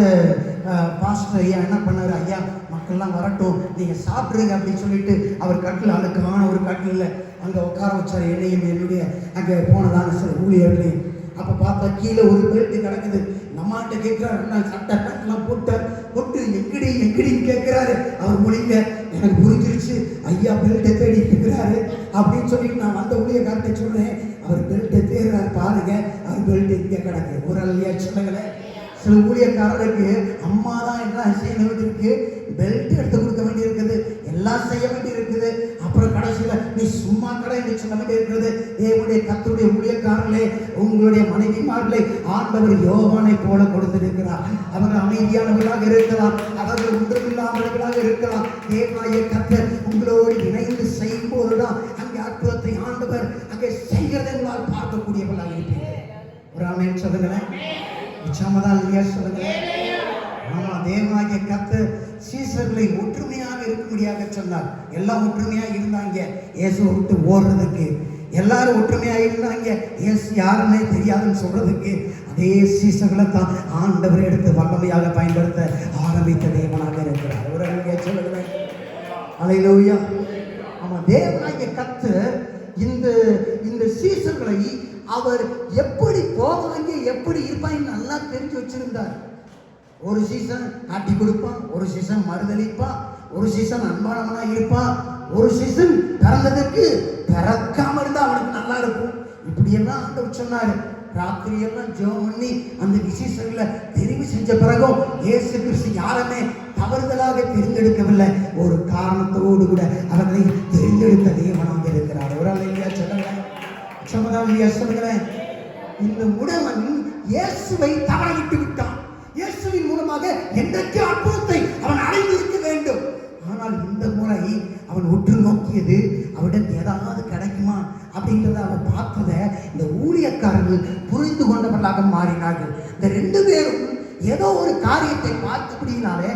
பாஸ்டர் ஐயா என்ன பண்ணார், ஐயா மக்கள்லாம் வரட்டும், நீங்கள் சாப்பிட்ருங்க அப்படின்னு சொல்லிட்டு அவர் கட்டில், அதுக்கான ஒரு கட்டில் அங்கே உட்கார வச்சார். என்னையும் என்னுடைய அங்கே போனதான சில ஊழியர்களையும். அப்போ பார்த்தா கீழே ஒரு பெல்ட்டு கிடக்குது. நம்மகிட்ட கேட்குறாரு, நான் சட்டை பேண்ட்லாம் போட்டு எங்கடின்னு கேட்குறாரு. அவர் மொழிங்க எனக்கு புரிஞ்சிருச்சு, ஐயா பெல்ட்டை தேடி இருக்கிறாரு அப்படின்னு சொல்லிட்டு நான் வந்த ஊழியக்கார்ட்ட சொல்கிறேன். அவர் பெல்ட்டை தேடுறாரு, பாருங்க அவர் பெல்ட் இங்கே கிடக்கு. ஒரு அல்லையா சொல்லுங்களேன். சில ஊழியக்காரருக்கு அம்மா தான் என்ன செய்ய வேண்டியிருக்கு, பெல்ட் எடுத்து கொடுக்க வேண்டியிருக்குது, எல்லாம் செய்ய வேண்டியிருக்குது. அப்புறம் கடைசியில் நீ சும்மா கடை என்று சொல்ல வேண்டியிருக்கிறது. தேவனுடைய கர்த்தருடைய ஊழியக்காரர்களே, உங்களுடைய மனைவிமார்களை ஆண்டவர் யோவானை போல கொடுத்திருக்கிறார். அவர்கள் அமைதியானவர்களாக இருக்கலாம், அவர்கள் ஒன்றுமில்லாதவர்களாக இருக்கலாம். தேவனாகிய கர்த்தர் உங்களோடு இணைந்து செய்யும் போதுதான் அங்கே அற்புதத்தை ஆண்டவர் அங்கே செய்கிறதை உங்களால் பார்க்கக்கூடியவர்களாக இருப்பீர்கள். ஒரு ஆமென் சொல்லுங்களேன். நிச்சயமாதான் இல்லையா சொல்லுங்களேன். ஆமா, தேவனாகிய கர்த்தர் சீசர்களை ஒற்றுமையாக இருக்கும்படியாக சொன்னார். எல்லாம் ஒற்றுமையாக இருந்தாங்க இயேசுவை விட்டு ஓடுறதுக்கு. எல்லாரும் ஒற்றுமையாக இருந்தாங்க இயேசு யாருன்னே தெரியாதுன்னு சொல்றதுக்கு. அதே சீசர்களை தான் ஆண்டவர் எடுத்து வல்லமையாக பயன்படுத்த ஆரம்பித்த தேவனாக இருக்கிறார். ஒரு அல்லையா சொல்லுங்களேன். அல்லேலூயா. ஆமா, தேவனாகிய கர்த்தர் இந்த சீசர்களை அவர் எப்படி போவாங்க, எப்படி இருப்பாங்க நல்லா தெரிஞ்சு வச்சிருந்தார். ஒரு சீசன் காட்டி கொடுப்பான், ஒரு சீசன் மறுதளிப்பான், ஒரு சீசன் அன்பானவனா இருப்பான், ஒரு சீசன் பிறந்ததுக்கு பிறக்காம இருந்தா அவனுக்கு நல்லா இருக்கும். இப்படியெல்லாம் ஆண்டவர் சொன்னாரு. ராத்திரியெல்லாம் ஜெபம் பண்ணி அந்த விசேஷங்களை தெரிவு செஞ்ச பிறகும் இயேசு கிறிஸ்து யாருமே தவறுதலாக தெரிந்தெடுக்கவில்லை. ஒரு காரணத்தோடு கூட அவர்களை தெரிந்தெடுத்த தேவனாக இருக்கிறார். ஒரு அல்லையா சொல்லுங்களேன். சமதாலியா சொல்லுங்களேன். இந்த உடவன் இயேசுவை தவற விட்டு விட்டான். இயேசுவின் மூலமாக என்றைக்கு அற்புதத்தை அவன் அடைந்திருக்க வேண்டும். ஆனால் இந்த முறை அவன் உற்று நோக்கியது அவரிடம் ஏதாவது கிடைக்குமா அப்படின்றத அவன் பார்த்ததை இந்த ஊழியக்காரர்கள் புரிந்து கொண்டவர்களாக மாறினார்கள். இந்த ரெண்டு பேரும் ஏதோ ஒரு காரியத்தை பார்த்தபடினாலே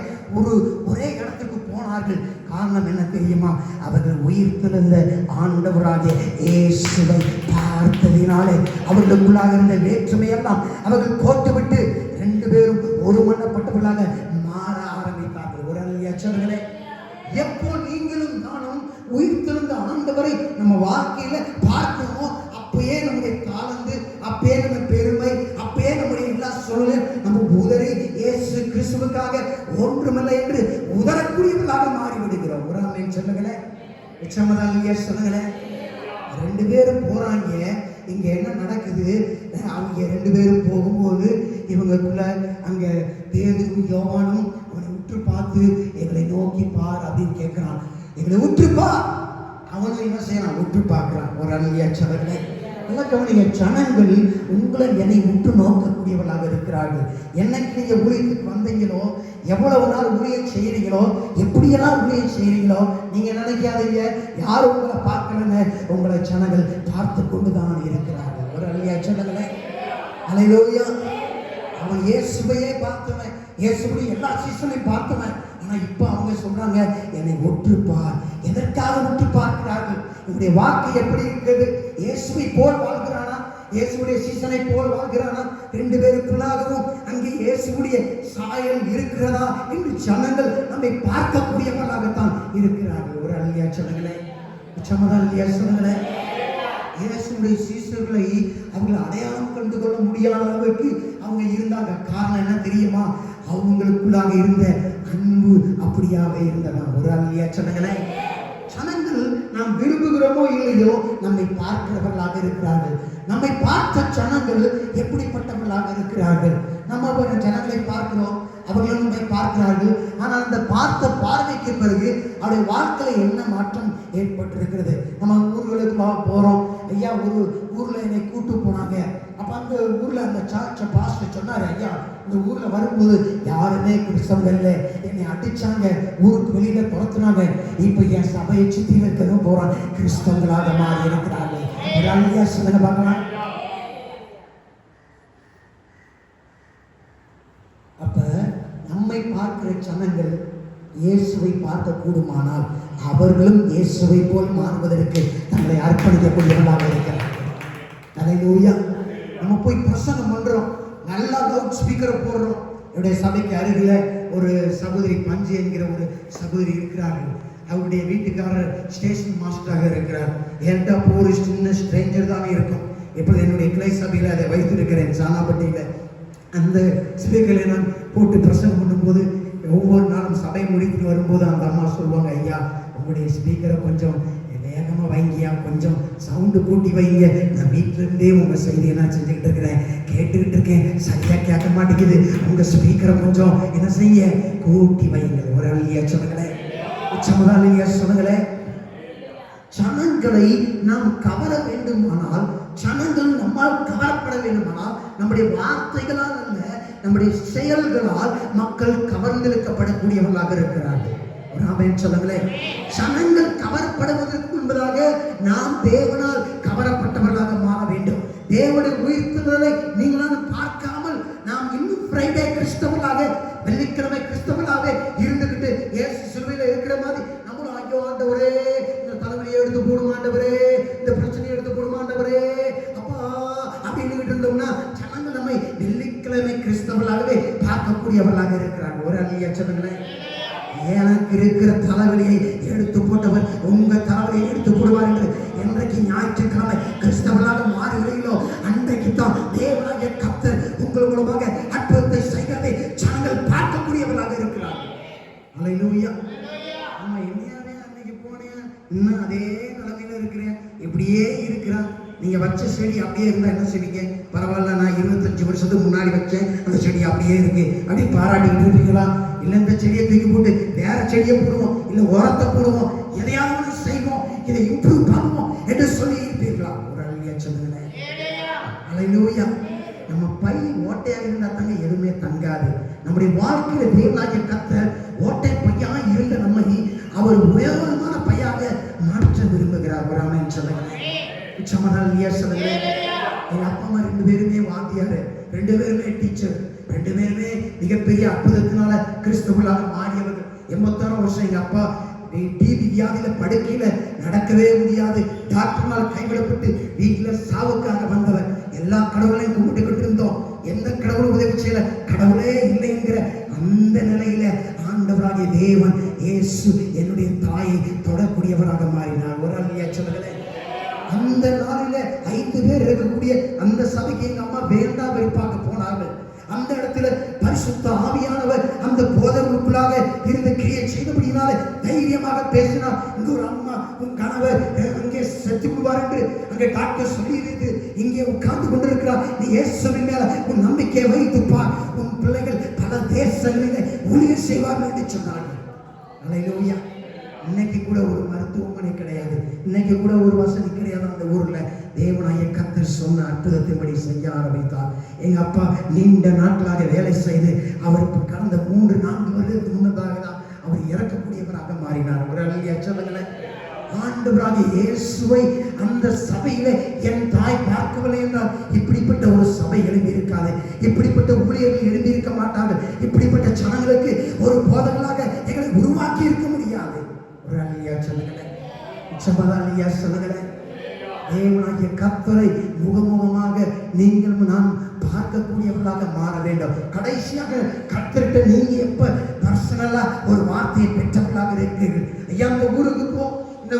ஒரே இடத்துக்கு போனார்கள். காரணம் என்ன தெரியுமா? அவர்கள் உயிர்த்தெழுந்த ஆண்டவராகிய இயேசுவை பார்த்ததினாலே அவர்களுக்குள்ளாக இருந்த வேற்றுமையெல்லாம் அவர்கள் கோட்டுவிட்டு ரெண்டு பேரும் ஒரு மனப்பட்டவர்களாக மாற ஆரம்பித்தார்கள். ஒரு அல்லையா சொல்லுங்களே. எப்போ நீங்களும் நானும் உயிர்த்தெழுந்த ஆண்டவரை நம்ம வாழ்க்கையில பார்க்கிறோமோ அப்பயே நம்முடைய தாளந்து, அப்பயே நம்ம பெருமை, அப்பயே நம்முடைய எல்லா சூழலும் நம்ம உதறி இயேசு கிறிஸ்துவுக்காக ஒன்றுமில்லை என்று உதறக்கூடியவர்களாக மாறிவிடுகிறோம். ஒரு ஆமென் சொல்லுங்களே. நிச்சயமாதான் சொல்லுங்களேன். ரெண்டு பேரும் போறாங்க. இங்க என்ன நடக்குது? அவங்க ரெண்டு பேரும் போகும்போது இவங்களுக்குள்ள அங்க பேதுரு யோவானும் அவனை உற்று பார்த்து எங்களை நோக்கி பார் அப்படின்னு கேட்கிறான். எங்களை உற்று பார். அவனும் என்ன செய்யறான்? உற்று பார்க்கிறான். ஒரு அல்லையா சொல்லுங்களே. கவனிங்க, ஜனங்கள் உங்களை என்னை உற்று நோக்கக்கூடியவர்களாக இருக்கிறார்கள். என்னைக்கு நீங்க ஊழியத்துக்கு வந்தீங்களோ, எவ்வளவு நாள் ஊழியம் செய்யறீங்களோ, எப்படியெல்லாம் ஊழியம் செய்யறீங்களோ, நீங்க நினைக்காதீங்க யாரும் உங்களை பார்க்கலன்னு. உங்களை ஜனங்கள் பார்த்து கொண்டுதான் இருக்கிறார்கள். ஒரு அல்லையா சொல்லுங்களேன். அல்லேலூயா. அவன் இயேசுவையே பார்த்தவன், இயேசுடைய எல்லா சீசனையும் பார்த்தவன். ஆனா இப்ப அவங்க சொல்றாங்க என்னை ஒற்று பார். எதற்காக ஒற்று பார்க்கிறார்கள்? இவருடைய வாக்கு எப்படி இருக்குது? இயேசுவை போல் வாழ்கிறானா? இயேசுடைய சீசனை போல் வாழ்கிறானா? ரெண்டு பேருக்குள்ளாகவும் அங்கே இயேசுடைய சாயல் இருக்கிறதா என்று ஜனங்கள் நம்மை பார்க்கக்கூடியவர்களாகத்தான் இருக்கிறார்கள். ஒரு அல்லையா சொல்லுங்களே. சமதான் இல்லையா சொல்லுங்களே. இயேசுடைய சீசர்களை அவங்க அடையாளம் கண்டு கொள்ள முடியாத அளவுக்கு அவங்க இருந்தாங்க. காரணம் என்ன தெரியுமா? அவங்களுக்குள்ளாக இருந்த அன்பு அப்படியாக இருந்தன. ஒரு அல்லையா சொல்லுங்களே. ஜனங்கள் நாம் விரும்புகிறோமோ இல்லையோ நம்மை பார்க்கிறவர்களாக இருக்கிறார்கள். நம்மை பார்த்த ஜனங்கள் எப்படிப்பட்டவர்களாக இருக்கிறார்கள்? நம்ம ஜனங்களை பார்க்கிறோம், அவர்களும் நம்மை பார்க்கிறார்கள். ஆனால் அந்த பார்த்த பார்வைக்கு பிறகு அவருடைய வாழ்க்கையில என்ன மாற்றம் ஏற்பட்டிருக்கிறது? நம்ம ஊர்களுக்கு போறோம். ஐயா, ஒரு ஊர்ல என்னை கூட்டு போனாங்க. அப்ப அந்த ஊர்ல அந்த பாஸ்டர் சொன்னாரு, ஐயா இந்த ஊர்ல வரும்போது யாருமே கிறிஸ்தவர்கள் இல்லை, என்னை அடிச்சாங்க, ஊருக்கு வெளியில துரத்துனாங்க. இப்ப என் சபையை சுத்தி இருக்கிறதும் போறான் கிறிஸ்தவங்களாக மாறி இருக்கிறார்கள். ஐயா சொல்லுங்க பார்க்கலாம். அப்ப நம்மை பார்க்கிற ஜனங்கள் இயேசுவை பார்க்க கூடுமானால் அவர்களும் இயேசுவை போல் மாறுவதற்கு தங்களை அர்ப்பணிக்கக்கூடியவர்களாக இருக்கிறார்கள். அல்லேலூயா. நம்ம போய் பிரசங்கம் பண்றோம், நல்லா லவுட் ஸ்பீக்கரை போடுறோம், என்னுடைய சபைக்கு அருகில் ஒரு சகோதரி பஞ்சு என்கிற ஒரு சகோதரி இருக்கிறார்கள். அவருடைய வீட்டுக்காரர் ஸ்டேஷன் மாஸ்டராக இருக்கிறார். என்கிட்ட அப்போ ஒரு சின்ன ஸ்ட்ரேஞ்சர் தானே இருக்கும். இப்போது என்னுடைய கிளை சபையில் அதை வைத்திருக்கிறேன் சானாப்பட்டியில். அந்த ஸ்பீக்கரை நான் போட்டு பிரசங்கம் பண்ணும்போது ஒவ்வொரு நாளும் சபை முடித்து வரும்போது அந்த அம்மா சொல்லுவாங்க, ஐயா உங்களுடைய ஸ்பீக்கரை கொஞ்சம் வேகமாக வைங்கயா, கொஞ்சம் சவுண்டு கூட்டி வைங்க. நான் வீட்டிலேருந்தே உங்கள் செய்தியை நான் செஞ்சுக்கிட்டு இருக்கிறேன், கேட்டுக்கிட்டு இருக்கேன், சரியாக கேட்க மாட்டேங்குது. உங்கள் ஸ்பீக்கரை கொஞ்சம் என்ன செய்ய கூட்டி வைங்க. ஒரு அல்லையா சொல்லுங்களேன், உச்சமதாலியா சொல்லுங்களேன். ஜனங்களை நாம் கவர வேண்டுமானால், ஜனங்கள் நம்மால் கவரப்பட வேண்டுமானால் நம்முடைய வார்த்தைகளால் அல்ல, நம்முடைய செயல்களால் மக்கள் கவர்ந்தெழுக்கப்படக்கூடியவர்களாக இருக்கிறார்கள். சொல்லுங்களேன். ஜனங்கள் கவரப்படுவதற்கு முன்பதாக நாம் தேவனால் கவரப்பட்டவர்களாக மாற வேண்டும். தேவனுடைய உயிர்த்தெழுதலை நீங்களாம் பார்க்காமல் நாம் இன்னும் ஃப்ரைடே கிறிஸ்தவர்களாக, வெள்ளிக்கிழமை கிறிஸ்தவர்களாக இருந்துகிட்டு இயேசு சிலுவையில் இருக்கிற மாதிரி நம்மளும் ஐயோ ஆண்டவரே இந்த தலைவலியை எடுத்து போடும் ஆண்டவரே, இந்த பிரச்சனையை எடுத்து போடும் ஆண்டவரே அப்பா அப்படின்னு இருந்தோம்னா ஜனங்கள் நம்மை வெள்ளிக்கிழமை கிறிஸ்தவர்களாகவே பார்க்கக்கூடியவர்களாக இருக்கிறாங்க. ஒரு அல்லையா சொல்லுங்களேன். எனக்கு இருக்கிற தலைவலியை எடுத்து போட்டவர் உங்க தலைவலியை எடுத்து போடுவார் என்று என்றைக்கு ஞாயிற்றுக்கிழமை கிறிஸ்தவர்களாக மாறுகிறீர்களோ அன்றைக்கு தான் தேவனாகிய கர்த்தர் உங்கள் மூலமாக அற்புதத்தை செய்கிறதை ஜனங்கள் பார்க்கக்கூடியவர்களாக இருக்கிறார். அல்லேலூயா. ஆமா, என்னையாவே அன்னைக்கு போனேன், இன்னும் அதே நிலைமையில இருக்கிறேன், இப்படியே இருக்கிறான். நீங்க வச்ச செடி அப்படியே இருந்தா என்ன செய்வீங்க? பரவாயில்ல, நான் 25 வருஷத்துக்கு முன்னாடி வச்சேன், அந்த செடி அப்படியே இருக்கு அப்படி பாராட்டிக்கிட்டு இருப்பீங்களா? இல்ல இந்த செடியை தூக்கி போட்டு வேற செடியை போடுவோம், இல்ல உரத்தை போடுவோம், எதையாவது செய்வோம், இதை இம்ப்ரூவ் பண்ணுவோம் என்று சொல்லி இருப்பீர்களா? ஒரு அல்லையா சொல்லுங்களேன். அல்லேலூயா. நம்ம பை ஓட்டையாக இருந்தா தாங்க எதுவுமே தங்காது. நம்முடைய வாழ்க்கையில தேவனாகிய கர்த்தர் ஓட்டை பையா இருந்த நம்மை அவர் உயர்வான பையாக மாற்ற விரும்புகிறார். ஒரு ஆமென் சொல்லுங்களேன். உச்சமதாலியா சொல்லுங்களேன். எங்க அப்பா அம்மா 2 பேருமே வாத்தியாரு, 2 பேருமே டீச்சர், 2 பேருமே மிகப்பெரிய அற்புதத்தினால கிறிஸ்தவர்களாக மாறியவர்கள். 86 வருஷம் எங்க அப்பா டிபி வியாதியில படுக்கையில நடக்கவே முடியாது, டாக்டர்னால் கைவிடப்பட்டு வீட்டுல சாவுக்காக வந்தவர். எல்லா கடவுளையும் கும்பிட்டுக்கிட்டு இருந்தோம், எந்த கடவுளும் உதவி செய்யல, கடவுளே இல்லைங்கிற அந்த நிலையில ஆண்டவராகிய தேவன் இயேசு என்னுடைய தாயை தொடக்கூடியவராக மாறினார். ஒரு அல்லையா சொல்லுங்களேன். அந்த நாளில 5 பேர் இருக்கக்கூடிய அந்த சபைக்கு எங்க அம்மா வேண்டாம் வெறுப்பாக போனார்கள். அந்த இடத்துல பரிசுத்த ஆவியானவர் அந்த போதகருக்குள்ளாக இருந்து கிரியை செய்தபடினால தைரியமாக பேசினார். இங்க ஒரு அம்மா, உன் கணவர் அங்கே செத்து விடுவார் என்று அங்கே டாக்டர் சொல்லியிருந்து இங்கே உட்கார்ந்து கொண்டிருக்கிறார். நீ இயேசுவின் மேல உன் நம்பிக்கையை வைத்து பார், உன் பிள்ளைகள் பல தேசங்களிலே ஊழியம் செய்வார்கள் என்று சொன்னார்கள். அல்லேலூயா. இன்னைக்கு கூட ஒரு மருத்துவமனை கிடையாது, இன்னைக்கு கூட ஒரு வசதி கிடையாது. அந்த ஊர்ல தேவனாகிய கர்த்தர் சொன்ன அற்புதத்தின்படி செய்ய ஆரம்பித்தார். எங்க அப்பா நீண்ட நாட்களாக வேலை செய்து அவருக்கு கடந்த 3-4 வருடத்துக்கு முன்னதாக தான் அவர் இறக்கக்கூடியவராக மாறினார். ஒரு அல்லையா சொல்லுங்களேன். ஆண்டவராகிய இயேசுவை அந்த சபையில என் தாய் பார்க்கவில்லை என்றால் இப்படிப்பட்ட ஒரு சபை எழுப்பி இருக்காது, இப்படிப்பட்ட ஊழியர்கள் எழுப்பி இருக்க மாட்டார்கள், இப்படிப்பட்ட ஜனங்களுக்கு ஒரு போதகர்களாக எங்களை உருவாக்கி இருக்க முடியாது. ஒரு அல்லையா சொல்லுங்களேன். உச்சமதாலியா சொல்லுங்களேன். தேவனாகிய கர்த்தரை முகமுகமாக நீங்கள் நாம் பார்க்கக்கூடியவர்களாக மாற வேண்டும். கடைசியாக கர்த்தர்கிட்ட நீங்க எப்ப பர்சனலா ஒரு வார்த்தையை பெற்றவர்களாக இருக்கிறீர்கள்? ஐயா இந்த ஊருக்கு போ, இந்த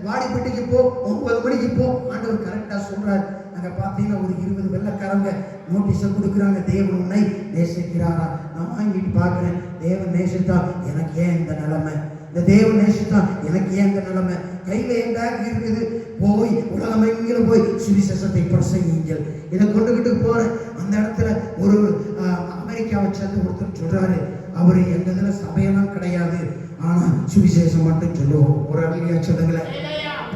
வாடிப்பட்டிக்கு போ, 9 மணிக்கு போ, ஆண்டவர் கரெக்டா சொல்றாரு. அங்க பாத்தீங்கன்னா ஒரு 20 வெள்ளக்காரங்க நோட்டீஸை கொடுக்குறாங்க, தேவன் உன்னை நேசிக்கிறாரா? நான் வாங்கிட்டு பார்க்கிறேன், தேவன் நேசித்தா எனக்கு ஏன் இந்த நிலைமை, இந்த தேவன் நேசித்தா எனக்கு ஏன் இந்த நிலைமை? கையில என் பேக் இருக்குது, போய் உலகம் எங்கிலும் போய் சுவிசேஷத்தை பிரசங்கிங்கள். இதை கொண்டுகிட்டு போறேன். அந்த இடத்துல ஒரு அமெரிக்காவை சேர்ந்து ஒருத்தர் சொல்றாரு, அவரு எங்க இதுல சபையெல்லாம் கிடையாது, ஆனா சுவிசேஷம் மட்டும் சொல்லுவோம். ஒரு அல்லையா சொல்லுங்களேன்.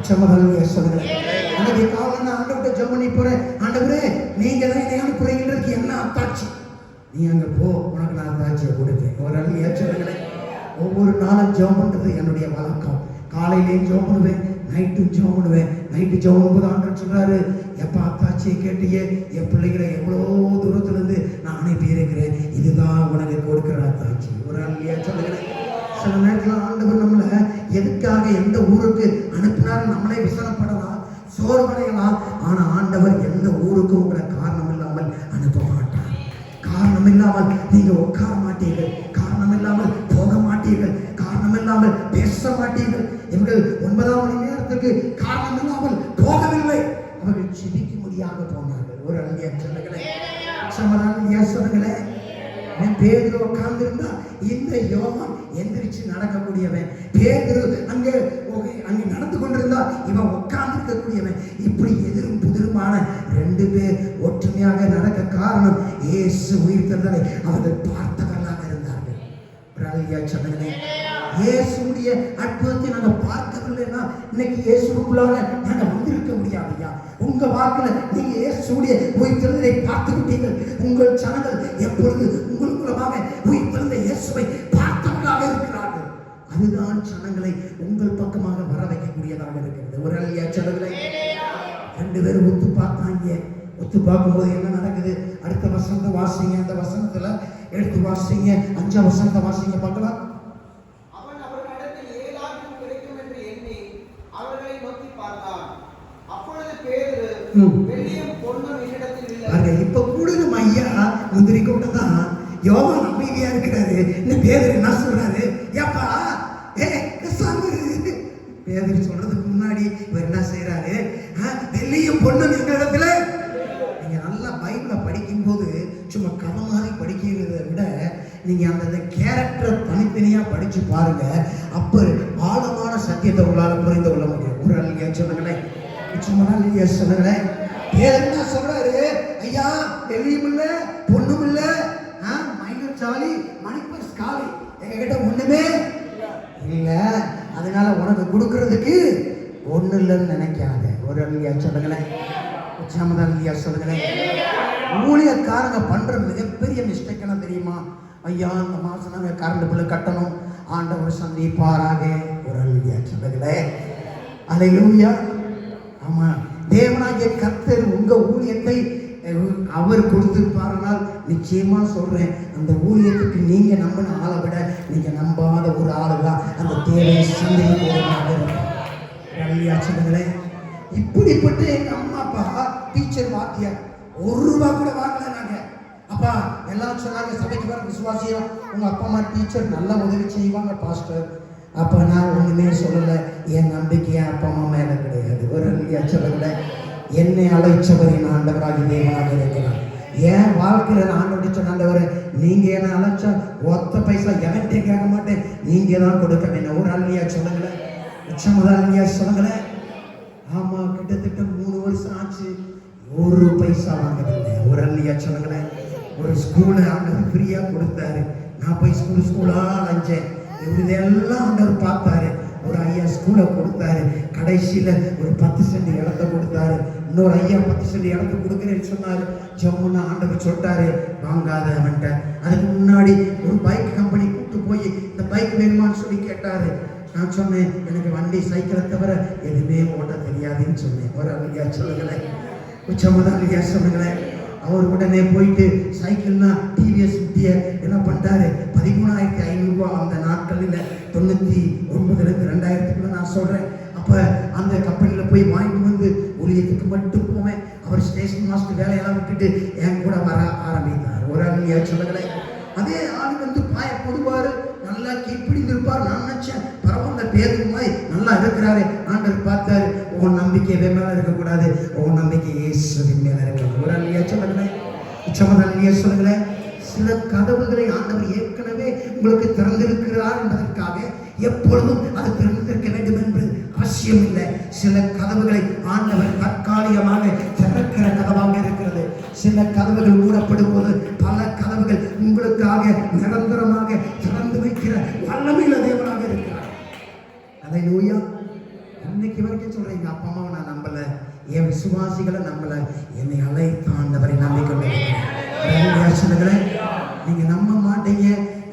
சமதல்லையா சொல்லுங்களேன். அன்னைக்கு காலையில் நான் ஆண்டவர்கிட்ட ஜெபம் பண்ணி போறேன், ஆண்டவரே நீங்க தான் என்னை அனுப்புறீங்கிறதுக்கு என்ன அத்தாட்சி? நீ அங்க போ, உனக்கு நான் அத்தாட்சியை கொடுப்பேன். ஒரு அல்லையா சொல்லுங்களேன். ஒவ்வொரு நாளும் ஜெபம் பண்றது என்னுடைய வழக்கம். காலையிலேயும் ஜெபம் பண்ணுவேன், நைட்டும் ஜெபம் பண்ணுவேன். நைட்டு ஜெபம் பண்ணும்போது ஆண்டவர் சொல்றாரு, எப்ப அத்தாட்சியை கேட்டியே, என் பிள்ளைகளை எவ்வளோ தூரத்துல இருந்து நான் அனுப்பி இருக்கிறேன், இதுதான் உனக்கு கொடுக்கிற அத்தாட்சி. ஒரு அல்லையா சொல்லுங்களேன். சில நேரத்தில் ஆண்டவர் நம்மளை எதுக்காக எந்த ஊருக்கு அனுப்பினாரு நம்மளே விசனப்படலாம், சோர்வடையலாம். ஆனா ஆண்டவர் எந்த ஊருக்கும் உங்களை காரணம் இல்லாமல் அனுப்ப மாட்டார். காரணம் காரணம் இல்லாமல் நீங்க உட்கார மாட்டீர்கள், காரணம் இல்லாமல் போக மாட்டீர்கள், காரணம் இல்லாமல் பேச மாட்டீர்கள். இவர்கள் 9ஆம் மணி நேரத்துக்கு காரணம் இல்லாமல் போகவில்லை, அவர்கள் செபிக்க முடியாம போனார்கள். ஒரு அழகிய சொல்லுங்களே, சொல்லுங்களே. பேதுரு உட்கார்ந்து இருந்தா இந்த யோவான் எந்திரிச்சு நடக்கக்கூடியவன், பேதுரு அங்கே நடந்து கொண்டிருந்தா இவன் உட்கார்ந்து இருக்கக்கூடியவன். இப்படி எதிரும் புதிருமான 2 பேர் ஒற்றுமையாக நடக்க காரணம் இயேசு உயிர்த்தெழுதலை அவர்கள் பார்த்தவர்களாக இருந்தார்கள். சொல்லுங்களேன், இயேசுடைய அற்புதத்தை நாங்க பார்க்கவில்லைன்னா இன்னைக்கு இயேசுக்குள்ளாக நாங்க வந்திருக்க முடியாதுயா. உங்க வாக்குல நீங்க இயேசுடைய உயிர்த்தெழுதலை பார்த்து விட்டீர்கள். உங்கள் ஜனங்கள் எப்பொழுது உங்கள் மூலமாக உயிர்த்தெழுந்த இயேசுவை பார்த்தவர்களாக இருக்கிறார்கள். அதுதான் ஜனங்களை உங்கள் பக்கமாக வர வைக்கக்கூடியதாக இருக்கிறது. ஒரு அல்லையா ஜனங்களை 2 பேரும் ஒத்து பார்த்தாங்க. ஒத்து பார்க்கும்போது என்ன நடக்குது? அடுத்த வசனத்தை வாசிங்க. அந்த வசனத்துல எடுத்து வாசிங்க. 5ஆம் வசனத்தை வாசிங்க பார்க்கலாம். இப்ப கூட நம்ம ஐயா முந்திரி கூட தான் யோவான் அமைதியா இருக்கிறாரு. இந்த பேதர் என்ன சொல்றாரு? ஏப்பா பேதர் சொல்றதுக்கு முன்னாடி இவர் என்ன செய்யறாரு? வெள்ளியும் பொண்ணும் எங்களிடத்துல. நீங்க நல்லா பைபிளை படிக்கும் போது சும்மா கதை மாதிரி படிக்கிறத விட நீங்க அந்த கேரக்டரை தனித்தனியா படிச்சு பாருங்க. அப்ப ஆழமான சத்தியத்தை உங்களால புரிந்து கொள்ள முடியும். ஒரு அல்லையா சொல்லுங்களேன், சும்மா இல்லையா சொல்லுங்களேன். என்ன சொல்றாரு? ஐயா வெள்ளியும் இல்ல பொண்ணும் இல்ல, மைனர் சாலி மணிப்பர்ஸ் காலி எங்க கிட்ட ஒண்ணுமே இல்ல, அதனால உனக்கு கொடுக்கறதுக்கு ஒண்ணு இல்லைன்னு நினைக்காத. ஒரு அல்லையா சொல்லுங்களேன், இல்லையா சொல்லுங்களேன். ஊழியக்காரங்க பண்ற மிகப்பெரிய மிஸ்டேக் என்ன தெரியுமா? ஐயா இந்த மாசம் நாங்க கரண்ட் பில்லு கட்டணும், ஆண்டவர் சந்திப்பாராக. ஒரு அல்லையா சொல்லுங்களேன். அல்லேலூயா. ஆமா, தேவனாகிய கர்த்தர் உங்க ஊழியத்தை அவர் கொடுத்திருப்பாருனால் நிச்சயமா சொல்றேன், அந்த ஊழியத்துக்கு நீங்க நம்பின ஆளை விட நீங்க நம்பாத ஒரு ஆளுதான் அந்த தேவையை சந்தேகமாக சொல்லுங்களேன். இப்படிப்பட்ட எங்க அம்மா அப்பா டீச்சர் வாத்தியார் 1 ரூபா கூட வாங்கல. நாங்க அப்பா எல்லாம் சொன்னாங்க, சபைக்கு வர விசுவாசியா உங்க அப்பா அம்மா டீச்சர் நல்லா உதவி செய்வாங்க பாஸ்டர். அப்ப நான் ஒண்ணுமே சொல்லல. என் நம்பிக்கை என் அப்பா அம்மா மேல கிடையாது. ஒரு அல்லையா சொல்லுங்களேன். என்னை அழைச்சவர் என் ஆண்டவராகி தேவனாக இருக்கிறார். என் வாழ்க்கையில நான் ஆண்டவர் சொன்ன ஆண்டவரை, நீங்க என்ன அழைச்சா ஒத்த பைசா எவன்ட்டே கேட்க மாட்டேன், நீங்க தான் கொடுக்க வேணும். ஒரு அல்லையா சொல்லுங்களேன், அல்லையா சொல்லுங்களேன். ஆமா, கிட்டத்தட்ட 3 வருஷம் ஆச்சு, 1 பைசா வாங்கவில்லை. ஒரு அல்லையா சொல்லுங்களேன். ஒரு ஸ்கூலு ஆண்டவர் ஃப்ரீயா கொடுத்தாரு. நான் போய் ஸ்கூலா அலைஞ்சேன். இதெல்லாம் ஆண்டவர் பார்த்தாரு. ஒரு ஐயா ஸ்கூலை கொடுத்தாரு. கடைசியில ஒரு 10 சென்ட் இடத்த கொடுத்தாரு. இன்னொரு ஐயா 10 சென்ட் இடத்த கொடுக்குறேன்னு சொன்னாரு. ஜம்முன்னா ஆண்டவர் சொல்லிட்டாரு, வாங்காத அவன்ட்ட. அதுக்கு முன்னாடி ஒரு பைக் கம்பெனி கூப்பிட்டு போய் இந்த பைக் வேணுமான்னு சொல்லி கேட்டாரு. நான் சொன்னேன், எனக்கு வண்டி சைக்கிளை தவிர எதுவுமே ஓட்ட தெரியாதுன்னு சொன்னேன். ஒரு ஐயா சொல்லுங்களேன், உச்சமதான் ஐயா சொல்லுங்களேன். அவர் உடனே போயிட்டு சைக்கிள்னா டிவிஎஸ் 50 என்ன பண்ணிட்டாரு, 13,500 ரூபா அந்த நாட்களில் 99லேருந்து 2000க்குள்ள நான் சொல்றேன். அப்ப அந்த கம்பெனியில போய் வாங்கிட்டு வந்து ஊழியத்துக்கு மட்டும் போவேன். அவர் ஸ்டேஷன் மாஸ்டர் வேலையெல்லாம் விட்டுட்டு என் கூட வர ஆரம்பித்தார். ஒரு ஐயா சொல்லுங்களேன். அதே ஆள் வந்து பாய போடுவாரு, நல்லா கீழ்ப்பிடிந்து இருப்பார். நான் நினைச்சேன் பரவாயில்ல, பேருக்கு மாதிரி நல்லா இருக்கிறாரு. ஆண்டவர் பார்த்தாரு, உன் நம்பிக்கை மேல இருக்கக்கூடாது, உன் நம்பிக்கை இயேசுவின் மேல இருக்கணும். ஒரு அல்லையா சொல்லுங்களேன், உச்சமதல்லையா சொல்லுங்களேன். சில கதவுகளை ஆண்டவர் ஏற்கனவே உங்களுக்கு திறந்திருக்கிறார் என்பதற்காக எப்பொழுதும் அது திறந்திருக்க வேண்டும் என்று அவசியம் இல்லை. சில கதவுகளை ஆண்டவர் தற்காலிகமாக திறக்கிற கதவாக இருக்கிறது. சில கதவுகள் மூடப்படும் போது பல கதவுகள் உங்களுக்காக நிரந்தரமாக திறந்து வைக்கிற வல்லமையுள்ள தேவனாக இருக்கிறார். அல்லேலூயா. இன்னைக்கு வரைக்கும் சொல்றேன், எங்க அப்பா அம்மாவை நான் நம்பல, என் விசுவாசிகளை நம்பல, என்னை அழைத்த ஆண்டவரை நம்பிக்கொண்டிருக்கிறேன். நீங்க நம்ப மாட்டீங்க.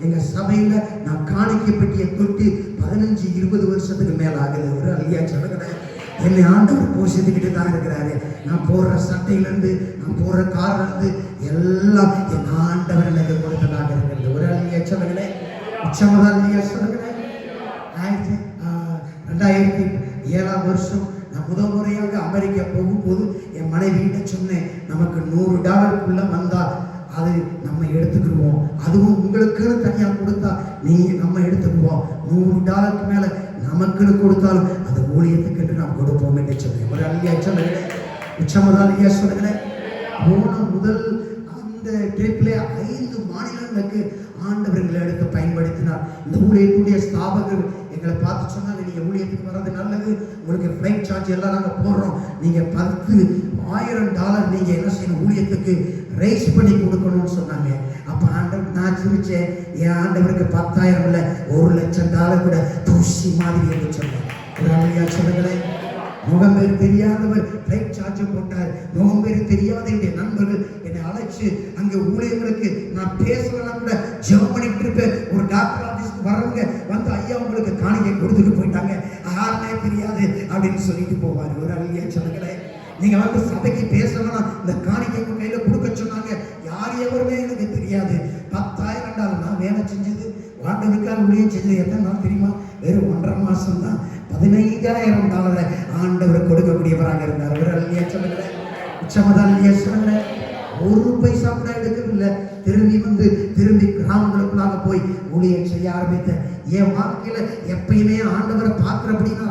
எங்க சபையில நான் காணிக்கை பெட்டியை தொட்டு 15-20 வருஷத்துக்கு மேல ஆகுது. ஒரு அல்லையா சொல்லுங்களேன். என்னை ஆண்டவர் போஷித்துக்கிட்டு தான் இருக்கிறாரு. நான் போடுற சட்டையிலிருந்து, நான் போடுற கார்ல இருந்து எல்லாம் என் ஆண்டவர் எனக்கு கொடுத்ததாக இருக்கிறது. ஒரு அல்லையா சொல்லுங்களேன், உச்சமதான் அல்லையா சொல்லுங்களேன். 2007ஆம் வருஷம் நான் முதல் முறையாக அமெரிக்கா போகும்போது என் மனைவியிட்ட சொன்னேன், நமக்கு $100 வந்தா அது நம்ம எடுத்துக்கிடுவோம். அதுவும் உங்களுக்குன்னு தனியாக கொடுத்தா நீங்கள் நம்ம எடுத்துக்குவோம். $100 மேலே நமக்குன்னு கொடுத்தாலும் அது ஊழியத்துக்கு என்று நாம் கொடுப்போம் என்று சொன்னேன். ஒரு அல்லையா சொல்லுங்களே, உச்சமதாலியா சொல்லுங்களே. போன முதல் அந்த ட்ரிப்ல 5 மாநிலங்களுக்கு ஆண்டவர்களை எடுத்து பயன்படுத்தினார். இந்த ஊழியத்துடைய ஸ்தாபகர்கள் எங்களை பார்த்து சொன்னாங்க, நீங்கள் ஊழியத்துக்கு வர்றது நல்லது, உங்களுக்கு ஃப்ளைட் சார்ஜ் எல்லாம் நாங்கள் போடுறோம், நீங்கள் $10,000 நீங்கள் என்ன செய்யணும், ஊழியத்துக்கு ரைஸ் பண்ணி கொடுக்கணும்னு சொன்னாங்க. அப்போ ஆண்டவர் நான் சிரிச்சேன், என் ஆண்டவருக்கு 10,000 இல்லை $1,00,000 கூட தூசி மாதிரி என்று சொன்னேன். ஒரு ஆளுமையா சொல்லுங்களேன். முகம்பேர் தெரியாதவர் ஃப்ளைட் சார்ஜ் போட்டார். முகம்பேர் தெரியாத என்னுடைய நண்பர்கள் என்னை அழைச்சு அங்கே ஊழியர்களுக்கு நான் பேசலாம் கூட ஜெபம் பண்ணிட்டு இருப்பேன். ஒரு டாக்டர் ஆஃபீஸ்க்கு வர்றவங்க வந்து ஐயா உங்களுக்கு காணிக்கை கொடுத்துட்டு போயிட்டாங்க, யாருமே தெரியாது அப்படின்னு சொல்லிட்டு போவார். ஒரு அல்லையா சொல்லுங்களேன். நீங்க வந்து சபைக்கு பேசலாம், இந்த காணிக்கை உங்க கையில கொடுக்க சொன்னாங்க, யார் எவருமே எனக்கு தெரியாது. $10,000 நான் வேலை செஞ்சது, ஆண்டவருக்காக ஊழியம் செஞ்சது எத்தனை நாள் தெரியுமா? வெறும் 1.5 மாசம் தான். $15,000 ஆண்டவர் கொடுக்கக்கூடியவராக இருந்தார். ஒரு அல்லையா சொல்லுங்களேன். உச்சமதான் அல்லையா சொல்லுங்களேன். ஒரு பைசா கூட எடுக்கவில்லை. திரும்பி கிராமங்களுக்குள்ளாக போய் ஊழியம் செய்ய ஆரம்பித்தேன். என் வாழ்க்கையில எப்பயுமே ஆண்டவரை பார்க்கிறபடினா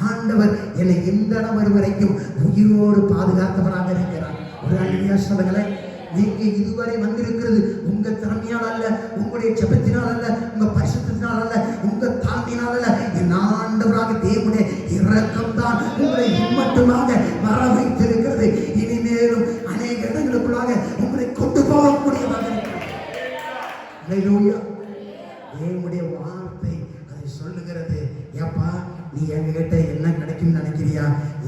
ஆண்டவர் என்னை இந்த இடம் வரும் வரைக்கும் உயிரோடு பாதுகாத்தவராக இருக்கிறார். ஒரு அல்லையா சொல்லுங்களேன். நீங்க இதுவரை வந்திருக்கிறது உங்க திறமையால் அல்ல, உங்களுடைய ஜெபத்தினால் அல்ல, உங்க பரிசுத்தத்தினால் அல்ல, உங்க தாழ்மையினால் அல்ல, என் ஆண்டவராக தேவனுடைய இரக்கம் தான் உங்களை இம்மட்டுமாக வர வைத்திருக்கிறது. இனிமேலும் அநேக இடங்களுக்குள்ளாக உங்களை கொண்டு போகக்கூடியதாக இருக்கிறது. தேவனுடைய வார்த்தை அதை சொல்லுகிறது. ஏப்பா, நீ எங்ககிட்ட என்ன கிடைக்கும்னு நினைக்கிறியா?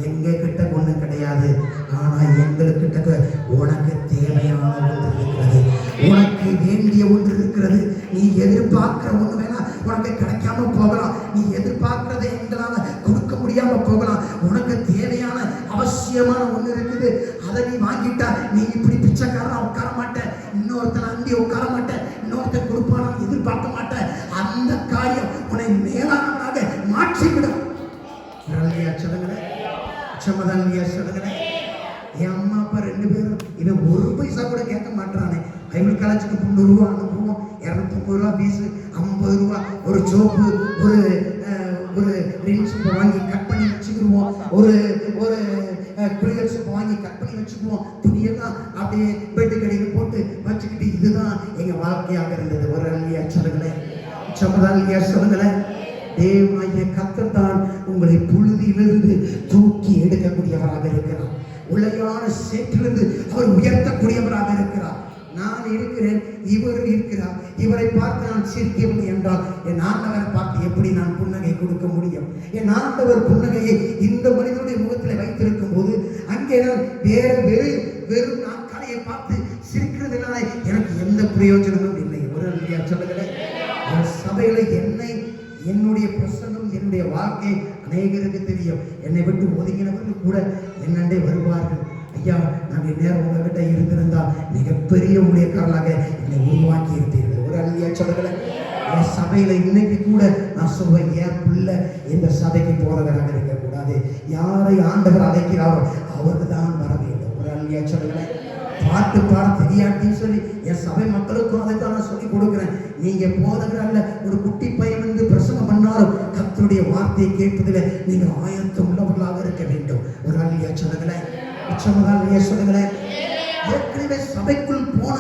எங்க கிட்ட ஒண்ணும் கிடையாது. ஆனா எங்களுக்கிட்ட உனக்கு தேவையான ஒன்று இருக்கிறது, உனக்கு வேண்டிய ஒன்று இருக்கிறது. நீ எதிர்பார்க்கிற ஒண்ணு வேணா உனக்கு கிடைக்காம போகலாம், நீ எதிர்பார்க்கிறதை எங்களால கொடுக்க முடியாம போகலாம். உனக்கு தேவையான அவசியமான ஒண்ணு இருக்குது. அதை நீ வாங்கிட்டா நீ இப்படி பிச்சைக்காரனா உட்கார மாட்டேன், இன்னொருத்தனை அண்டி உட்கார மாட்டேன், இன்னொருத்தன் கொடுப்பான எதிர்பார்க்க மாட்டேன். அந்த காரியம் உன்னை மேலானவனாக மாற்றிவிடும். சொல்லுங்களேன். சொல்லுங்களேன். என் அம்மா அப்பா 2 பேரும் இவன் 1 பைசா கூட கேட்க மாட்டானே. பைபிள் காலேஜுக்கு $300 அனுப்புவோம், $250 ஃபீஸு, $50 ஒரு சோப்பு, ஒரு ரின் சோப்பை வாங்கி கட் பண்ணி வச்சுக்கிடுவோம், ஒரு குளியல் சோப்பை வாங்கி கட் பண்ணி வச்சுக்குவோம். துணியெல்லாம் அப்படியே பெட்டு கடையில் போட்டு வச்சுக்கிட்டு இதுதான் எங்க வாழ்க்கையாக இருந்தது. ஒரு அல்லையா சொல்லுங்களேன். அல்லையா சொல்லுங்களேன். தேவனாகிய கர்த்தர் தான் உங்களை புழுதியிலிருந்து தூக்கி எடுக்கக்கூடியவராக இருக்கிறார். உளையான சேற்றிலிருந்து அவர் உயர்த்தக்கூடியவராக இருக்கிறார். நான் இருக்கிறேன், இவர் இருக்கிறார். இவரை பார்த்து நான் சிரிக்கவில்லை என்றால் என் ஆண்டவரை பார்த்து எப்படி நான் புன்னகை கொடுக்க முடியும்? என் ஆண்டவர் புன்னகையை இந்த மனிதனுடைய முகத்தில் வைத்திருக்கும் போது அங்கே நான் வெறும் நாட்காலையை பார்த்து சிரிக்கிறதுனால எனக்கு எந்த பிரயோஜனமும் இல்லை. ஒரு அல்லையா சொல்லுகிறேன். சபையில என்னுடைய பிரசங்கம், என்னுடைய வாழ்க்கை அநேகருக்கு தெரியும். என்னை விட்டு ஒதுங்கினவர்கள் கூட என்னண்டே வருவார்கள். ஐயா, நாங்கள் நேரம் உங்ககிட்ட இருந்திருந்தா மிகப்பெரிய ஊழியக்காரர்களாக என்னை உருவாக்கி இருந்தீர்கள். ஒரு அல்லையா சொல்லுங்களேன். என் சபையில இன்னைக்கு கூட நான் சொல்வேன், என் பிள்ளை இந்த சபைக்கு போறவராக இருக்கக்கூடாது. யாரை ஆண்டவர் அழைக்கிறாரோ அவருக்கு தான் வர வேண்டும். ஒரு அல்லையா சொல்லுங்களேன். பாட்டு பாட தெரியாட்டின்னு சொல்லி என் சபை மக்களுக்கும் அதை தான் நான் சொல்லி கொடுக்குறேன். நீங்க போதகரால ஒரு குட்டி பையன் வந்து பிரசங்கம் பண்ணாலும் கர்த்தருடைய வார்த்தையை கேட்பதில் நீங்க ஆயத்தம் உள்ளவர்களாக இருக்க வேண்டும். ஒரு அல்லையா சொல்லுங்களேன். சொல்லுங்களேன். ஏற்கனவே சபைக்குள் போன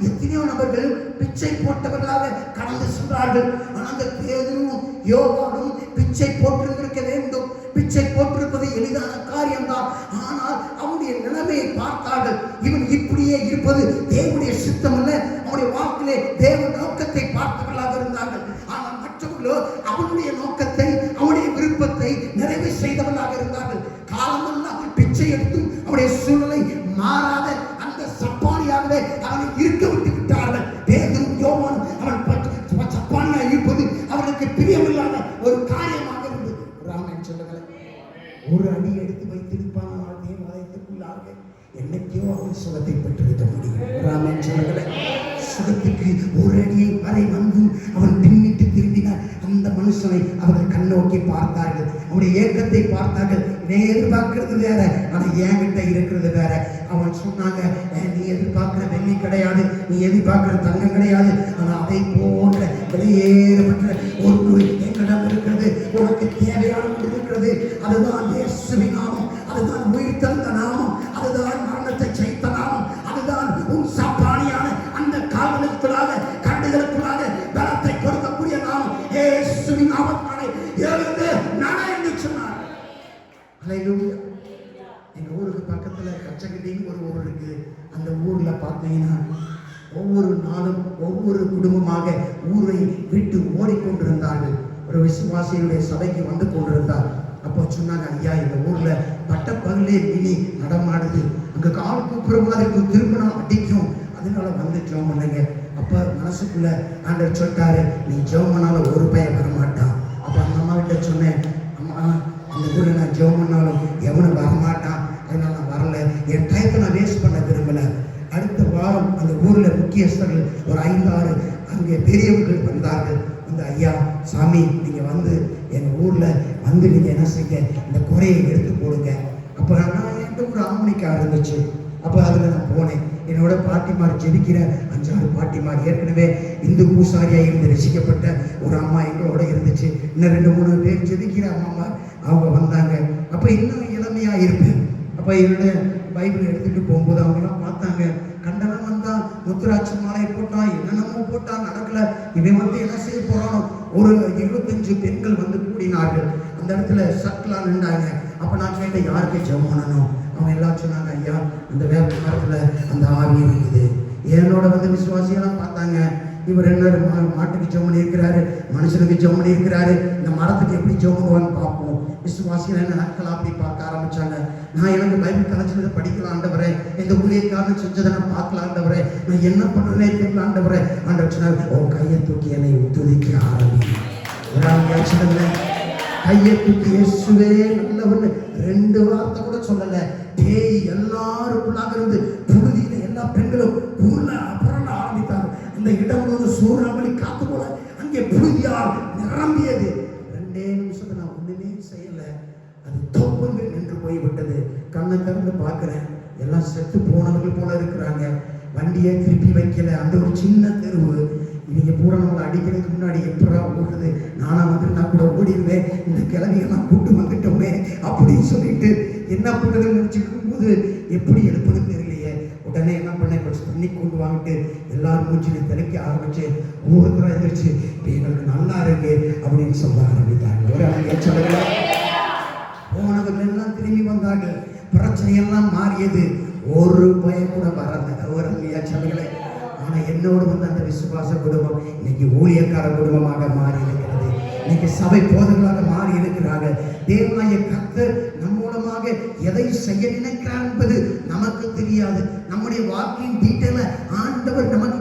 எத்தனையோ நபர்கள் பிச்சை போட்டவர்களாக கடந்து சென்றார்கள். ஆனால் அந்த பேதுருவும் யோவானும் பிச்சை போட்டிருந்திருக்க வேண்டும். பிச்சை போட்டிருப்பது எளிதான காரியம்தான். ஆனால் அவனுடைய நிலைமையை பார்த்தார்கள். இவன் இப்படியே இருப்பது தேவனுடைய சித்தம் அல்ல. அவனுடைய வாக்கிலே தேவ நோக்கத்தை பார்த்தவர்களாக இருந்தார்கள். ஆனால் மற்றவர்களோ அவனுடைய நோக்கத்தை, அவனுடைய விருப்பத்தை நிறைவு செய்தவர்களாக இருந்தார்கள். காலமெல்லாம் பிச்சை எடுத்தும் அவனுடைய சூழ்நிலை மாறாத அந்த சப்பானியாகவே அவனை இருக்க விட்டு விட்டார்கள். பேதுரும் யோவானும் அவன் சப்பானியாக இருப்பது அவர்களுக்கு பிரியமில்லாத ஒரு காரியமாக இருந்தது. ராமன் சொல்லுங்களேன். ஒரு அடி எடுத்து வைத்திருப்பான் தேவாலயத்திற்குள்ளாக என்னைக்கோ அவன் சுகத்தை பெற்றிருக்க முடியும். ராமன் சொல்லுங்களேன். சுகத்துக்கு ஒரு அடியை வரை வந்து அவன் பின்னிட்டு திரும்பினார். அந்த மனுஷனை அவர்கள் கண்ண கண்ணோக்கி பார்த்தார்கள், அவனுடைய ஏக்கத்தை பார்த்தார்கள். நீ எதிர்பார்க்கிறது வேற, ஆனா என்கிட்ட இருக்கிறது வேற. அவன் சொன்னாங்க, நீ எதிர்பார்க்கிற வெள்ளி கிடையாது, நீ எதிர்பார்க்கிற தங்கம் கிடையாது, ஆனா அதை போன்ற வெளியேறப்பட்ட ஒரு எங்களிடம் இருக்கிறது. உனக்கு தேவையானது இருக்கிறது. அதுதான் இயேசுவின் நாமம், அதுதான் உயிர் தந்த நாமம், அதுதான் மரணத்தை ஜெயித்த நாமம், அதுதான் உன் சாப்பாணியான அந்த கால்களுக்குள்ளாக கண்டுகளுக்குள்ளாக பலத்தை கொடுக்கக்கூடிய நாமம் இயேசுவின் நாமத்தாலே எழுந்து நட என்று சொன்னார். ஹல்லேலூயா. எங்க ஊருக்கு பக்கத்துல கச்சகட்டின்னு ஒரு ஊர் இருக்கு. அந்த ஊர்ல பார்த்தீங்கன்னா ஒவ்வொரு நாளும் ஒவ்வொரு குடும்பமாக ஊரை விட்டு ஓடிக்கொண்டிருந்தார்கள். ஒரு விசுவாசியுடைய சபைக்கு வந்து கொண்டிருந்தார். அப்போ சொன்னாங்க, ஐயா இந்த ஊர்ல பட்டப்பகலே மினி நடமாடுது, அங்க கால் கூப்புற மாதிரி இருக்கும், திரும்பினா அடிக்கும், அதனால வந்து ஜெபம் பண்ணுங்க. அப்ப மனசுக்குள்ள ஆண்டவர் சொல்லிட்டாரு, நீ ஜெபம் பண்ணாலும் ஒரு பையன் வரமாட்டான். அப்ப அந்த அம்மா கிட்ட சொன்னேன், அம்மா அந்த ஊர்ல நான் ஜெபம் பண்ணாலும் எவனும் வரமாட்டான், அதனால நான் வரல, என் டயத்தை நான் வேஸ்ட் பண்ண விரும்பல. அடுத்த வாரம் அந்த ஊர்ல முக்கியஸ்தர்கள் ஒரு 5-6 அங்கே பெரியவர்கள் வந்தார்கள். இந்த ஐயா சாமி நீங்க வந்து எங்க ஊர்ல வந்து நீங்க என்ன செய்ய, இந்த குறையை எடுத்து போடுங்க. அப்ப நான் என்கிட்ட ஒரு ஆமணிக்கா இருந்துச்சு. அப்ப அதுல நான் போனேன். என்னோட பாட்டிமார் ஜெபிக்கிற 5-6 பாட்டிமார், ஏற்கனவே இந்து பூசாரியா இருந்து ரசிக்கப்பட்ட ஒரு அம்மா எங்களோட இருந்துச்சு. இன்னும் 2-3 பேர் ஜெபிக்கிற அம்மா அவங்க வந்தாங்க. அப்ப இன்னும் இளமையா இருப்பேன். அப்ப என்னோட பைபிள் எடுத்துட்டு போகும்போது அவங்க எல்லாம் பார்த்தாங்க, கண்டனம் வந்தா முத்துராட்சி மாலை போட்டான், என்னென்னமோ போட்டான், நடக்கல, இவன் வந்து என்ன செய்ய போறான். ஒரு 25 பெண்கள் வந்து கூடினார்கள். அந்த இடத்துல சர்க்கிளா நின்றாங்க. அப்ப நான் கேட்டேன், யாருக்கு ஜெபம் பண்ணணும்? அவங்க எல்லாம் சொன்னாங்க, ஐயா அந்த வேப்ப மரத்துல அந்த ஆவி இருக்குது. என்னோட வந்து விசுவாசியெல்லாம் பார்த்தாங்க, இவர் என்ன மாட்டுக்கு ஜெபம் பண்ணி இருக்கிறாரு, மனுஷனுக்கு ஜெபம் பண்ணி இருக்கிறாரு, இந்த மரத்துக்கு எப்படி ஜெபம் பண்ணுவான்னு பார்ப்போம். விசுவாசிகள் என்ன நாட்கள் அப்படி பார்க்க ஆரம்பிச்சாங்க. நான் எனக்கு பைபிள் கலைச்சதை படிக்கலாம் ஆண்டவரே, இந்த ஊழியக்காரன் செஞ்சதை நான் பார்க்கலாம் ஆண்டவரே, நான் என்ன பண்றேனே தெரியல ஆண்டவரே. ஆண்டவர் சொன்னார், உன் கையை தூக்கி என்னை துதிக்க ஆரம்பி. கையை தூக்கி இயேசுவே நல்லவன்னு 2 வார்த்தை கூட சொல்லல. பேய் எல்லாருக்குள்ளாக இருந்து புழுதியில எல்லா பெண்களும் ஊர்ல அப்புறம் ஆரம்பித்தாங்க. அந்த இடம் ஒரு சூறாவளி காத்து போல அங்கே புழுதியால் நிரம்பியது. 2 நிமிஷத்துல நான் ஒண்ணுமே செய்யல, அது தொப்பந்து நின்று போய்விட்டது. கண்ணை திறந்து பார்க்கிறேன், எல்லாம் செத்து போனவர்கள் போல இருக்கிறாங்க. வண்டியை திருப்பி வைக்கல. அந்த ஒரு சின்ன தெருவு. இவங்க பூரா நம்மளை அடிக்கிறதுக்கு முன்னாடி எப்படா ஓடுறது, நானா வந்து நான் கூட ஓடிடுவேன், இந்த கிழமையெல்லாம் கூட்டு வந்துட்டோமே அப்படின்னு சொல்லிட்டு என்ன பண்ணுறதுன்னு நினச்சிருக்கும் போது எப்படி எழுப்புன்னு தெரியலையே. உடனே என்ன பண்ணேன், கொஞ்சம் தண்ணி கொண்டு வாங்கிட்டு எல்லாரும் மூச்சினை தெளிக்க ஆரம்பிச்சு ஒவ்வொருத்தரும் எதிர்த்து எங்களுக்கு நல்லா இருக்கு அப்படின்னு சொல்ல ஆரம்பித்தாங்க. ஒரு அவங்க சொல்லுங்க, போனவர்கள் எல்லாம் திரும்பி வந்தார்கள். பிரச்சனையெல்லாம் மாறியது. ஒரு பயம் கூட வராது. ஒரு சொல்லுங்களே. ஆனா என்னோடு வந்து அந்த விசுவாச குடும்பம் இன்னைக்கு ஊழியக்கார குடும்பமாக மாறி இருக்கிறது. இன்னைக்கு சபை போதகர்களாக மாறி இருக்கிறாங்க. தேவனாய கர்த்தர் நம் மூலமாக எதை செய்ய நினைக்கிறார் என்பது நமக்கு தெரியாது. நம்முடைய வாழ்க்கையின் டீட்டெயில ஆண்டவர் நமக்கு